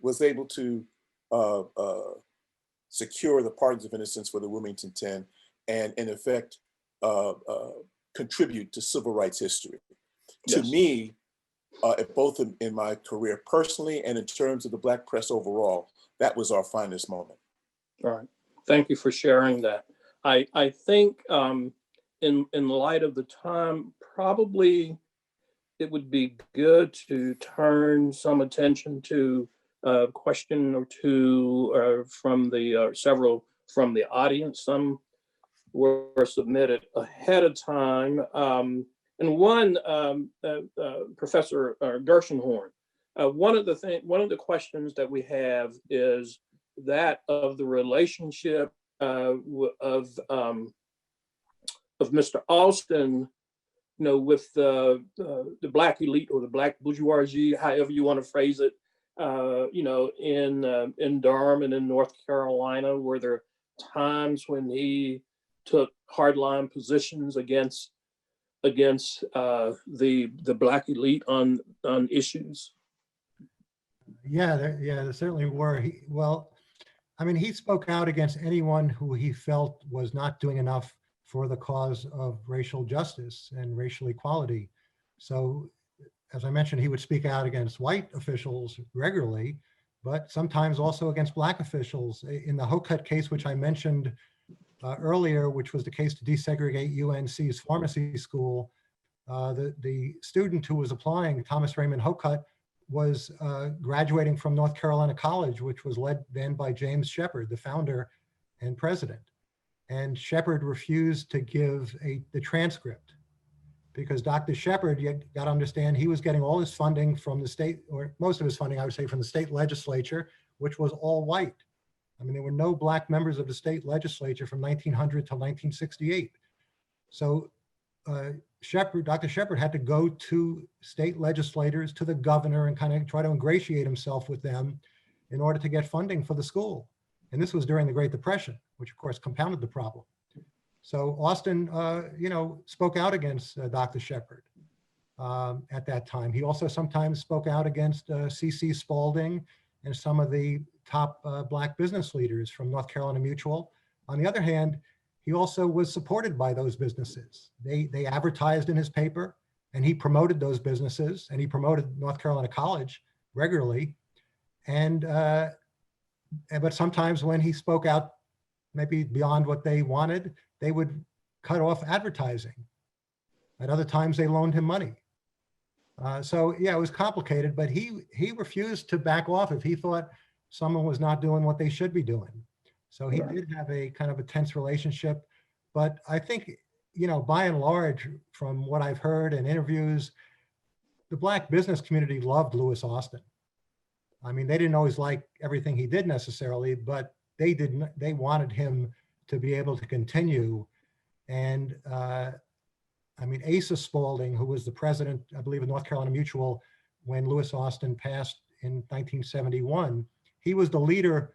secure the pardons of innocence for the Wilmington 10 and in effect contribute to civil rights history. To me, both in my career personally and in terms of the Black press overall, that was our finest moment. All right, thank you for sharing that. I think in light of the time, probably it would be good to turn some attention to a question or two from the several from the audience. Some were submitted ahead of time. And one, Professor Gershenhorn, one of the questions that we have is that of the relationship of Mr. Alston, with the Black elite or the Black bourgeoisie, however you want to phrase it, in Durham and in North Carolina. Were there times when he took hardline positions against the Black elite on issues? Yeah, there certainly were. He spoke out against anyone who he felt was not doing enough for the cause of racial justice and racial equality. So, as I mentioned, he would speak out against white officials regularly, but sometimes also against Black officials. In the Hokut case, which I mentioned earlier, which was the case to desegregate UNC's pharmacy school, the student who was applying, Thomas Raymond Hokut, was graduating from North Carolina College, which was led then by James Shepard, the founder and president. And Shepard refused to give the transcript because Dr. Shepard, you got to understand, he was getting all his funding from the state, or most of his funding, I would say, from the state legislature, which was all white. I mean, there were no Black members of the state legislature from 1900 till 1968. So Dr. Shepard had to go to state legislators, to the governor, and kind of try to ingratiate himself with them in order to get funding for the school. And this was during the Great Depression, which of course compounded the problem. So Austin, spoke out against Dr. Shepard at that time. He also sometimes spoke out against C.C. Spalding and some of the top Black business leaders from North Carolina Mutual. On the other hand, he also was supported by those businesses. They advertised in his paper, and he promoted those businesses, and he promoted North Carolina College regularly. But sometimes when he spoke out maybe beyond what they wanted, they would cut off advertising. At other times, they loaned him money. So yeah, it was complicated, but he refused to back off if he thought someone was not doing what they should be doing. So he did have a kind of a tense relationship, but I think, by and large, from what I've heard in interviews, the Black business community loved Louis Austin. I mean, they didn't always like everything he did necessarily, but they wanted him to be able to continue. And Asa Spalding, who was the president, I believe, of North Carolina Mutual when Louis Austin passed in 1971, he was the leader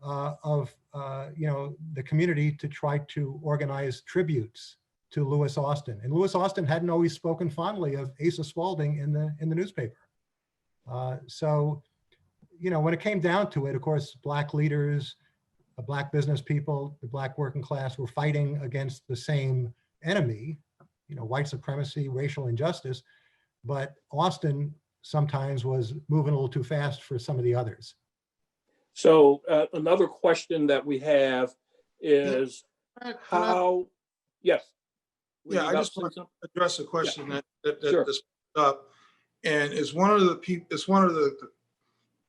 of the community to try to organize tributes to Louis Austin. And Louis Austin hadn't always spoken fondly of Asa Spalding in the newspaper. So when it came down to it, of course, Black leaders, Black business people, the Black working class were fighting against the same enemy, white supremacy, racial injustice. But Austin sometimes was moving a little too fast for some of the others. So another question that we have is how, yes. Yeah, I just want to address a question that Sure. that's up. And it's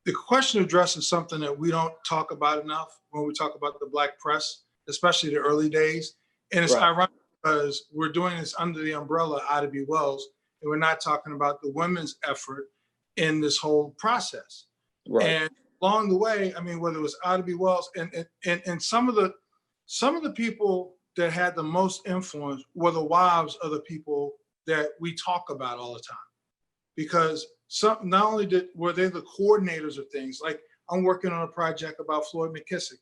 the question addresses something that we don't talk about enough when we talk about the Black press, especially the early days. And it's ironic because we're doing this under the umbrella of Ida B. Wells, and we're not talking about the women's effort in this whole process. Right. And along the way, whether it was Ida B. Wells and some of the people that had the most influence were the wives of the people that we talk about all the time. Because not only were they the coordinators of things, like I'm working on a project about Floyd McKissick,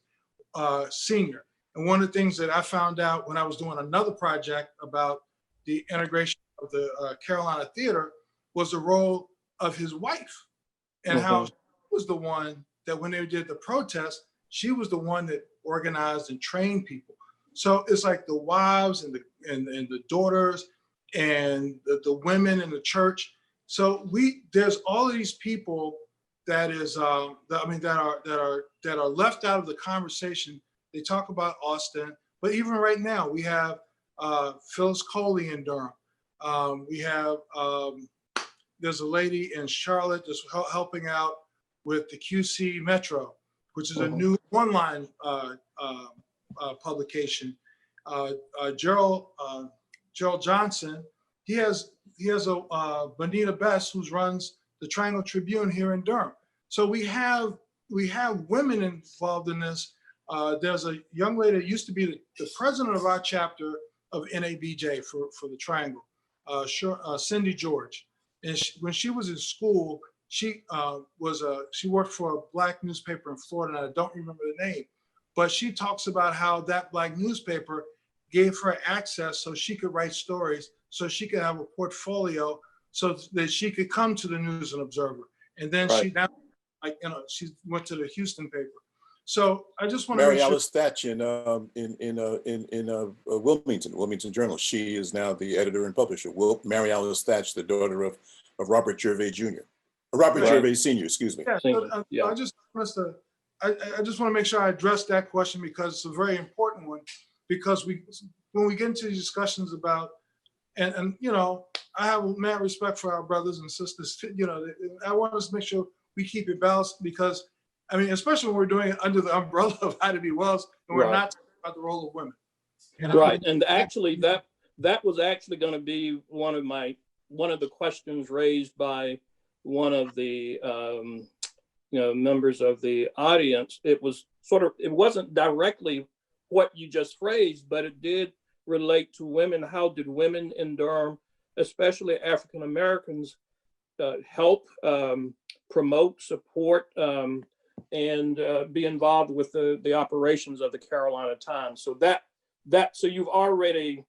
Sr. And one of the things that I found out when I was doing another project about the integration of the Carolina Theater was the role of his wife and how she was the one that when they did the protest, she was the one that organized and trained people. So it's like the wives and the daughters and the women in the church. So there's all of these people that are left out of the conversation. They talk about Austin, but even right now we have Phyllis Coley in Durham. We have, there's a lady in Charlotte that's helping out with the QC Metro, which is a new online publication. Gerald Johnson, he has a Bonita Best who runs the Triangle Tribune here in Durham. So we have women involved in this. There's a young lady that used to be the president of our chapter of NABJ for the Triangle, Cindy George. And when she was in school, she worked for a Black newspaper in Florida, and I don't remember the name, but she talks about how that Black newspaper gave her access so she could write stories, so she could have a portfolio, so that she could come to the News and Observer. And then she went to the Houston paper. So I just want to Mary Alice Thatch in Wilmington Journal. She is now the editor and publisher. Mary Alice Thatch, the daughter of Robert Gervais Jr. Robert Gervais Sr., excuse me. Yeah, so, I just want to make sure I address that question, because it's a very important one. Because when we get into discussions about, and you know, I have mad respect for our brothers and sisters. You know, I want us to make sure we keep it balanced, because I mean, especially when we're doing it under the umbrella of Ida B. Wells, and we're not talking about the role of women. Right, and actually that was actually going to be one of the questions raised by one of the members of the audience. It wasn't directly what you just phrased, but it did relate to women. How did women in Durham, especially African Americans, help promote, support, and be involved with the operations of the Carolina Times? So so you've already,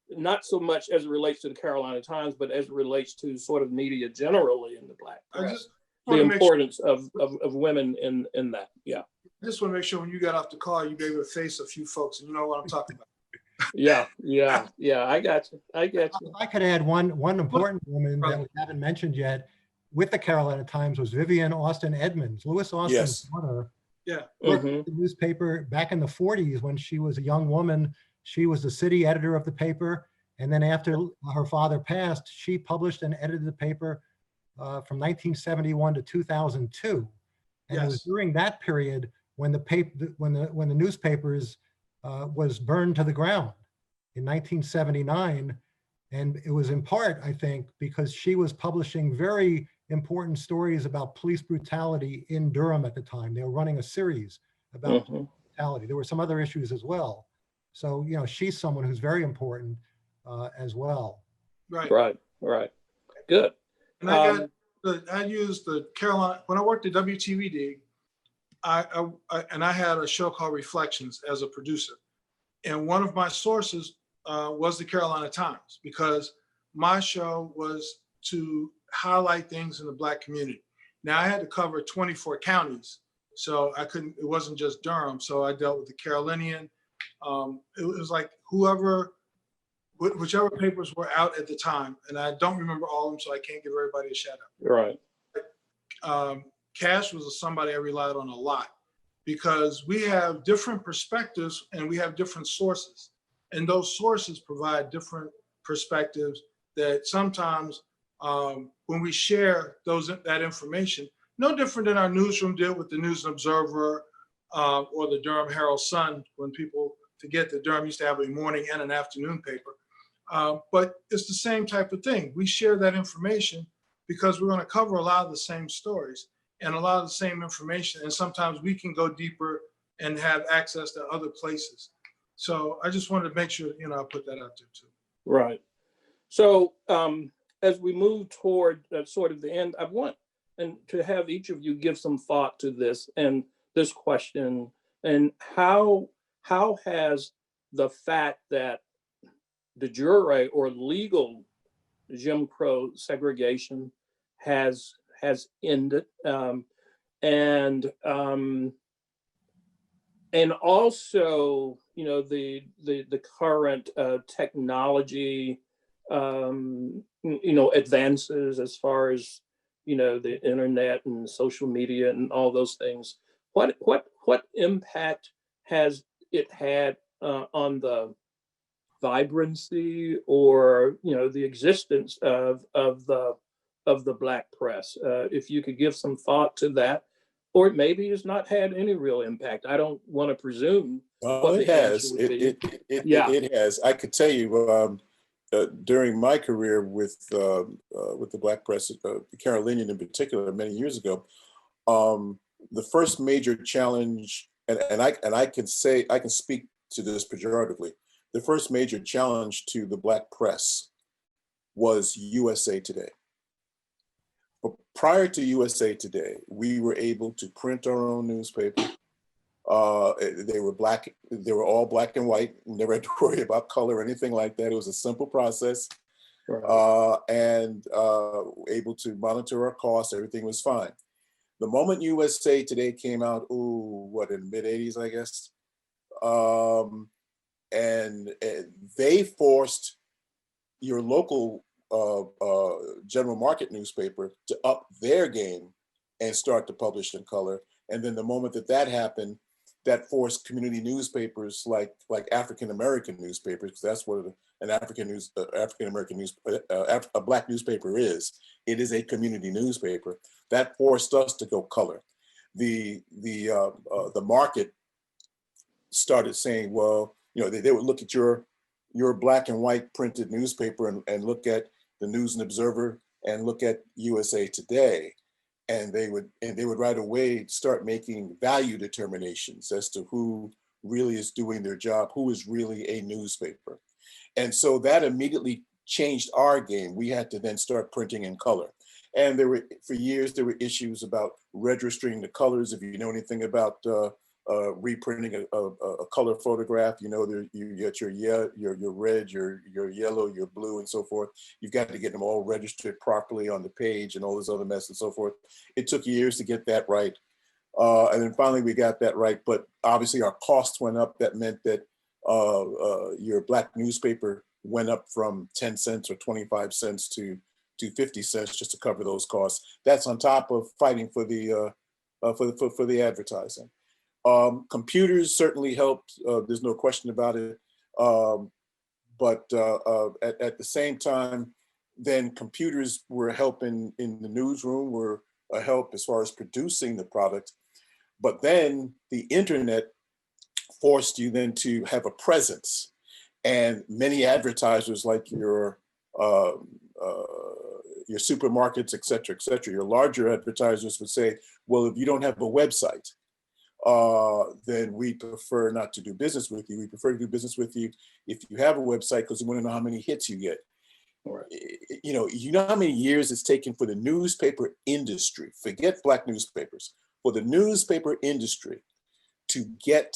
not so much as it relates to the Carolina Times, but as it relates to sort of media generally in the Black press, the importance of women in that. Yeah. I just want to make sure when you got off the call, you be able to face a few folks and you know what I'm talking about. Yeah. I got you. If I could add one important woman that we haven't mentioned yet with the Carolina Times was Vivian Austin Edmonds. Lewis Austin's mother worked at the newspaper back in the 40s when she was a young woman. She was the city editor of the paper. And then after her father passed, she published and edited the paper from 1971 to 2002. And it was during that period when the newspapers was burned to the ground in 1979. And it was in part, I think, because she was publishing very important stories about police brutality in Durham at the time. They were running a series about brutality. There were some other issues as well. So, you know, she's someone who's very important as well. Right. Good. And I used the Carolina, when I worked at WTVD, I had a show called Reflections as a producer. And one of my sources was the Carolina Times, because my show was to highlight things in the Black community. Now I had to cover 24 counties, so it wasn't just Durham. So I dealt with the Carolinian. It was like whichever papers were out at the time. And I don't remember all of them, so I can't give everybody a shout out. Right. Cash was somebody I relied on a lot, because we have different perspectives and we have different sources. And those sources provide different perspectives that sometimes when we share that information, no different than our newsroom did with the News and Observer or the Durham Herald Sun, when people forget that Durham used to have a morning and an afternoon paper. But it's the same type of thing. We share that information because we're going to cover a lot of the same stories and a lot of the same information. And sometimes we can go deeper and have access to other places. So I just wanted to make sure, I put that out there too. Right. So as we move toward sort of the end, I want to have each of you give some thought to this and this question, and how has the fact that de jure or legal Jim Crow segregation has ended, and also the current technology advances as far as the internet and social media and all those things. What impact has it had on the vibrancy or, you know, the existence of the Black press. If you could give some thought to that, or maybe it's not had any real impact. I don't want to presume what It the answer has. would be. It has. I could tell you during my career with the Black press, the Carolinian in particular, many years ago, the first major challenge, and I can say, I can speak to this pejoratively, the first major challenge to the Black press was USA Today. But prior to USA Today, we were able to print our own newspaper. They were all black and white. We never had to worry about color or anything like that. It was a simple process. Right. And able to monitor our costs, everything was fine. The moment USA Today came out, in the mid 80s, I guess, and they forced your local general market newspaper to up their game and start to publish in color. And then the moment that happened, that forced community newspapers like African-American newspapers, because that's what a Black newspaper is. It is a community newspaper. That forced us to go color. The market started saying, well, you know, they would look at your black and white printed newspaper and look at the News and Observer and look at USA Today. And they would right away start making value determinations as to who really is doing their job, who is really a newspaper. And so that immediately changed our game. We had to then start printing in color. And for years, there were issues about registering the colors. If you know anything about reprinting a color photograph, you know, you get your red, your yellow, your blue, and so forth. You've got to get them all registered properly on the page and all this other mess and so forth. It took years to get that right. And then finally we got that right, but obviously our costs went up. That meant that your Black newspaper went up from 10 cents or 25 cents to 50 cents just to cover those costs. That's on top of fighting for the advertising. Computers certainly helped. There's no question about it. But at the same time, then computers were helping in the newsroom, were a help as far as producing the product. But then the internet forced you then to have a presence. And many advertisers like your supermarkets, et cetera, your larger advertisers would say, well, if you don't have a website, then we prefer not to do business with you. We prefer to do business with you if you have a website, because we want to know how many hits you get. Right. You know how many years it's taken for the newspaper industry, forget Black newspapers, for the newspaper industry to get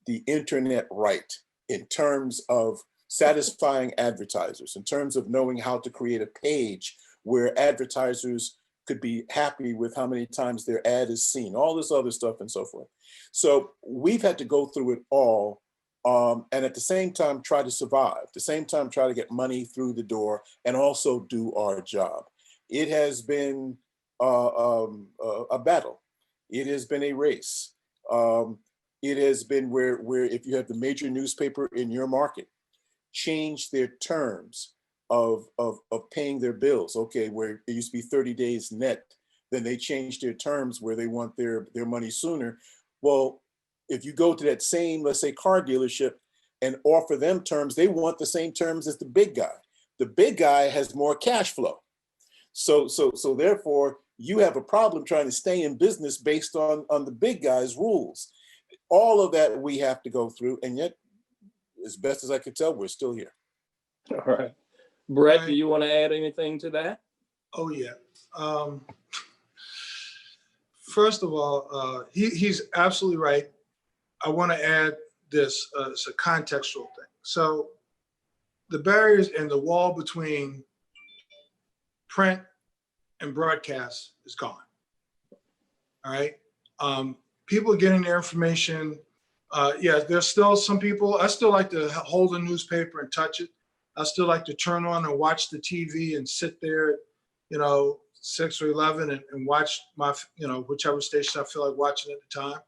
the internet right in terms of satisfying advertisers, in terms of knowing how to create a page where advertisers could be happy with how many times their ad is seen, all this other stuff and so forth. So we've had to go through it all, and at the same time try to survive, at the same time try to get money through the door and also do our job. It has been a battle. It has been a race. It has been where if you have the major newspaper in your market change their terms of paying their bills. Okay, where it used to be 30 days net, then they changed their terms where they want their money sooner. Well, if you go to that same, let's say, car dealership and offer them terms, they want the same terms as the big guy. The big guy has more cash flow. So therefore, you have a problem trying to stay in business based on the big guy's rules. All of that we have to go through, and yet, as best as I could tell, we're still here. All right. Brett, do you want to add anything to that? Oh, yeah. First of all, he's absolutely right. I want to add this, it's a contextual thing. So the barriers and the wall between print and broadcast is gone. All right. People are getting their information. Yeah, there's still some people, I still like to hold a newspaper and touch it. I still like to turn on and watch the TV and sit there at, 6 or 11 and watch my, whichever station I feel like watching at the time.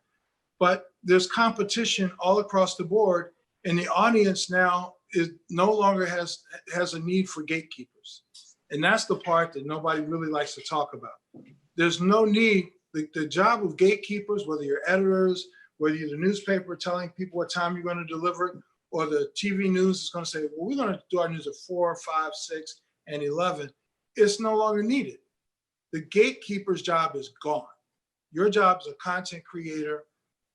But there's competition all across the board. And the audience now it no longer has a need for gatekeepers. And that's the part that nobody really likes to talk about. There's no need, the job of gatekeepers, whether you're editors, whether you're the newspaper telling people what time you're going to deliver it, or the TV news is going to say, well, we're going to do our news at 4, 5, 6, and 11. It's no longer needed. The gatekeeper's job is gone. Your job as a content creator,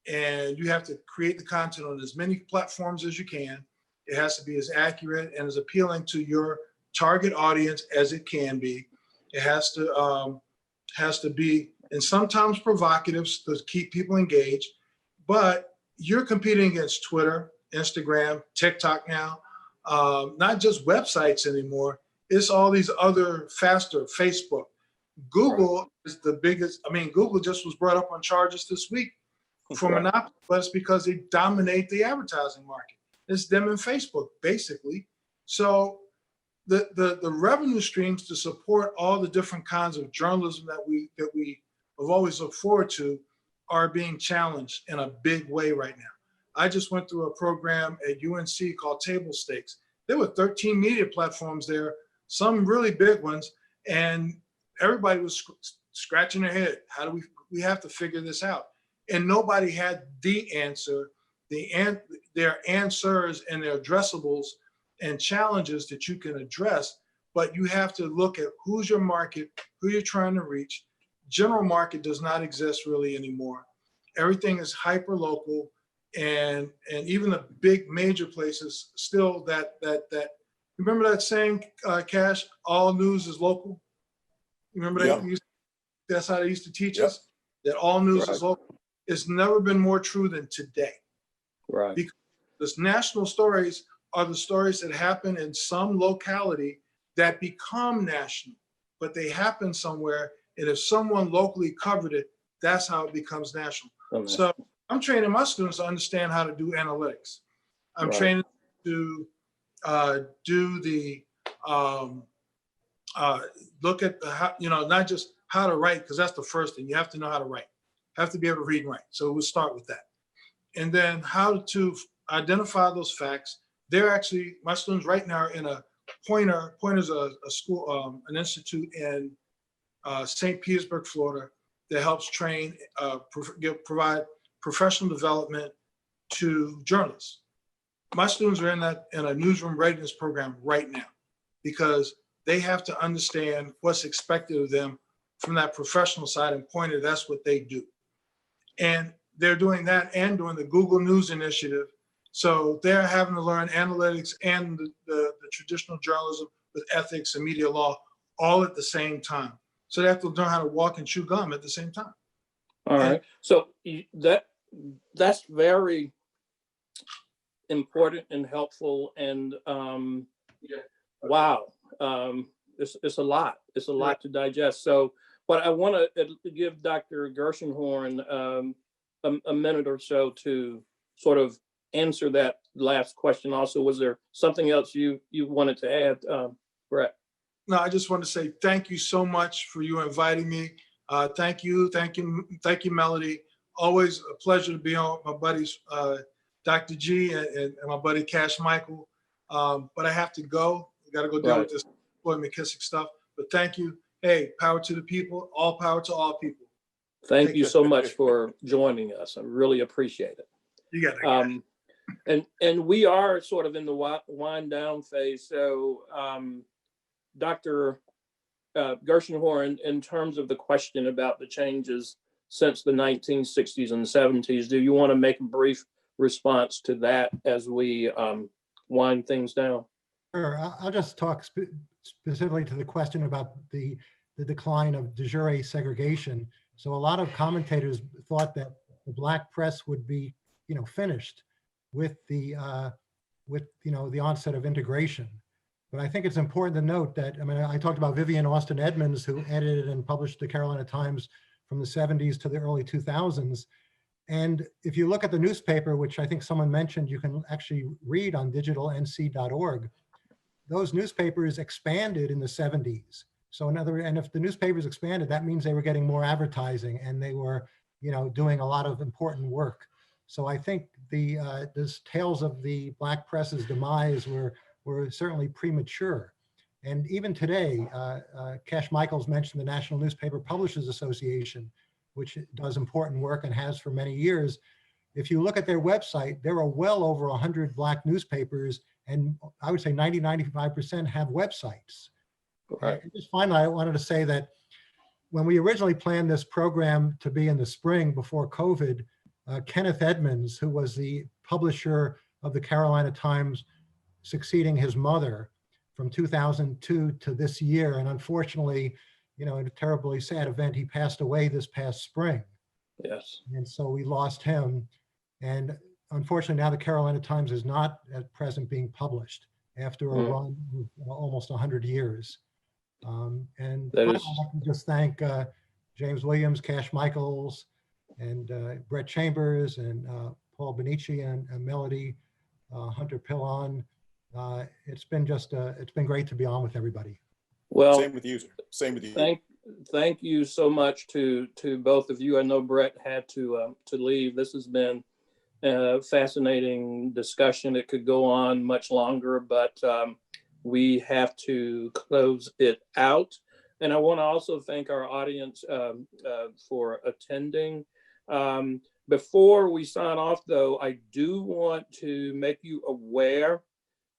and you have to create the content on as many platforms as you can. It has to be as accurate and as appealing to your target audience as it can be. It has to be, and sometimes provocative to keep people engaged, but you're competing against Twitter, Instagram, TikTok now, not just websites anymore. It's all these other faster, Facebook. Google is the biggest. I mean, Google just was brought up on charges this week for monopoly, but it's because they dominate the advertising market. It's them and Facebook, basically. So the revenue streams to support all the different kinds of journalism that we have always looked forward to are being challenged in a big way right now. I just went through a program at UNC called Table Stakes. There were 13 media platforms there, some really big ones, and everybody was scratching their head. How do we have to figure this out? And nobody had the answer. There are answers and there are addressables and challenges that you can address, but you have to look at who's your market, who you're trying to reach. General market does not exist really anymore. Everything is hyper local, and even the big major places still that remember that saying, Cash, all news is local? Remember that? That's how they used to teach us, that all news is local. It's never been more true than today. Right. Because these national stories are the stories that happen in some locality that become national, but they happen somewhere. And if someone locally covered it, that's how it becomes national. So I'm training my students to understand how to do analytics. I'm training to do the look at the, not just how to write, because that's the first thing. You have to know how to write. You have to be able to read and write. So we'll start with that. And then how to identify those facts. They're actually, my students right now are in a Pointer's a school, an institute in St. Petersburg, Florida, that helps train, provide professional development to journalists. My students are in a newsroom readiness program right now because they have to understand what's expected of them from that professional side, and Pointer, that's what they do. And they're doing that and doing the Google News Initiative. So they're having to learn analytics and the traditional journalism with ethics and media law all at the same time. So they have to learn how to walk and chew gum at the same time. All right. So that's very important and helpful. And wow, it's a lot. It's a lot to digest. So, but I want to give Dr. Gershenhorn a minute or so to sort of answer that last question. Also, was there something else you wanted to add, Brett? No, I just want to say thank you so much for you inviting me. Thank you, Melody. Always a pleasure to be on my buddies, Dr. G and my buddy Cash Michael. But I have to go. I got to go deal with this Floyd McKissick stuff. But thank you. Hey, power to the people. All power to all people. Thank you so much for joining us. I really appreciate it. You got it. And we are sort of in the wind down phase. So, Dr. Gershenhorn, in terms of the question about the changes since the 1960s and 70s, do you want to make a brief response to that as we wind things down? Sure. I'll just talk specifically to the question about the decline of de jure segregation. So a lot of commentators thought that the Black press would be, finished with the onset of integration. But I think it's important to note that, I talked about Vivian Austin Edmonds, who edited and published the Carolina Times from the 70s to the early 2000s. And if you look at the newspaper, which I think someone mentioned, you can actually read on digitalnc.org, those newspapers expanded in the 70s. So and if the newspapers expanded, that means they were getting more advertising and they were, doing a lot of important work. So I think this tales of the Black press's demise were certainly premature. And even today, Cash Michaels mentioned the National Newspaper Publishers Association, which does important work and has for many years. If you look at their website, there are well over 100 Black newspapers, and I would say 90-95% have websites. Right. And just finally, I wanted to say that when we originally planned this program to be in the spring before COVID, Kenneth Edmonds, who was the publisher of the Carolina Times, succeeding his mother from 2002 to this year, and unfortunately, in a terribly sad event, he passed away this past spring. Yes. And so we lost him. And unfortunately, now the Carolina Times is not at present being published after a run of almost 100 years. And That finally, is- I want to just thank James Williams, Cash Michaels, and Brett Chambers, and Paul Benici, and Melody, Hunter Pillon. It's been great to be on with everybody. Well, Same with you, sir. Same with you. thank you so much to both of you. I know Brett had to leave. This has been a fascinating discussion. It could go on much longer, but we have to close it out. And I want to also thank our audience for attending. Before we sign off, though, I do want to make you aware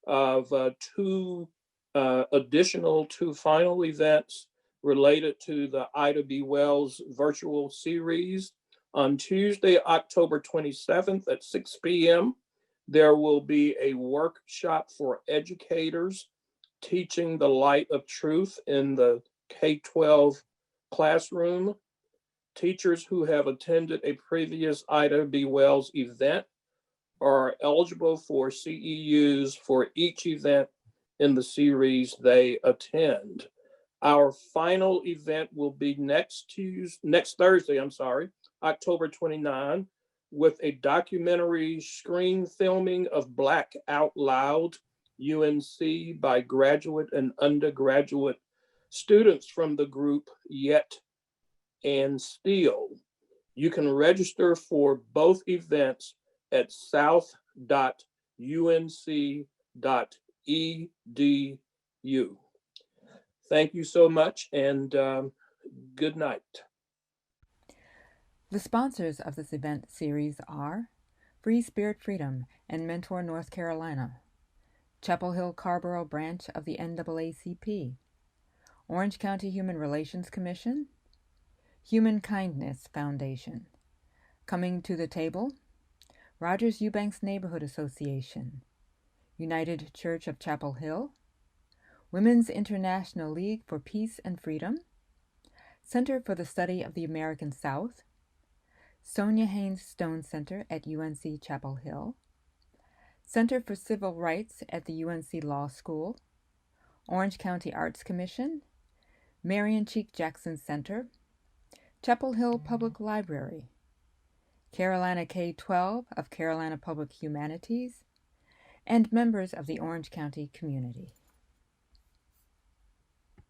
of two final events related to the Ida B. Wells virtual series. On Tuesday, October 27th at 6 p.m., there will be a workshop for educators teaching the light of truth in the K-12 classroom. Teachers who have attended a previous Ida B. Wells event are eligible for CEUs for each event in the series they attend. Our final event will be next Thursday, October 29, with a documentary screen filming of Black Out Loud UNC by graduate and undergraduate students from the group Yet and Still. You can register for both events at south.unc.edu. Thank you so much, and good night. The sponsors of this event series are Free Spirit Freedom and Mentor North Carolina, Chapel Hill-Carborro branch of the NAACP, Orange County Human Relations Commission, Human Kindness Foundation. Coming to the table, Rogers Eubanks Neighborhood Association, United Church of Chapel Hill, Women's International League for Peace and Freedom, Center for the Study of the American South, Sonia Haynes Stone Center at UNC Chapel Hill, Center for Civil Rights at the UNC Law School, Orange County Arts Commission, Marion Cheek Jackson Center, Chapel Hill Public Library, Carolina K-12 of Carolina Public Humanities, and members of the Orange County community.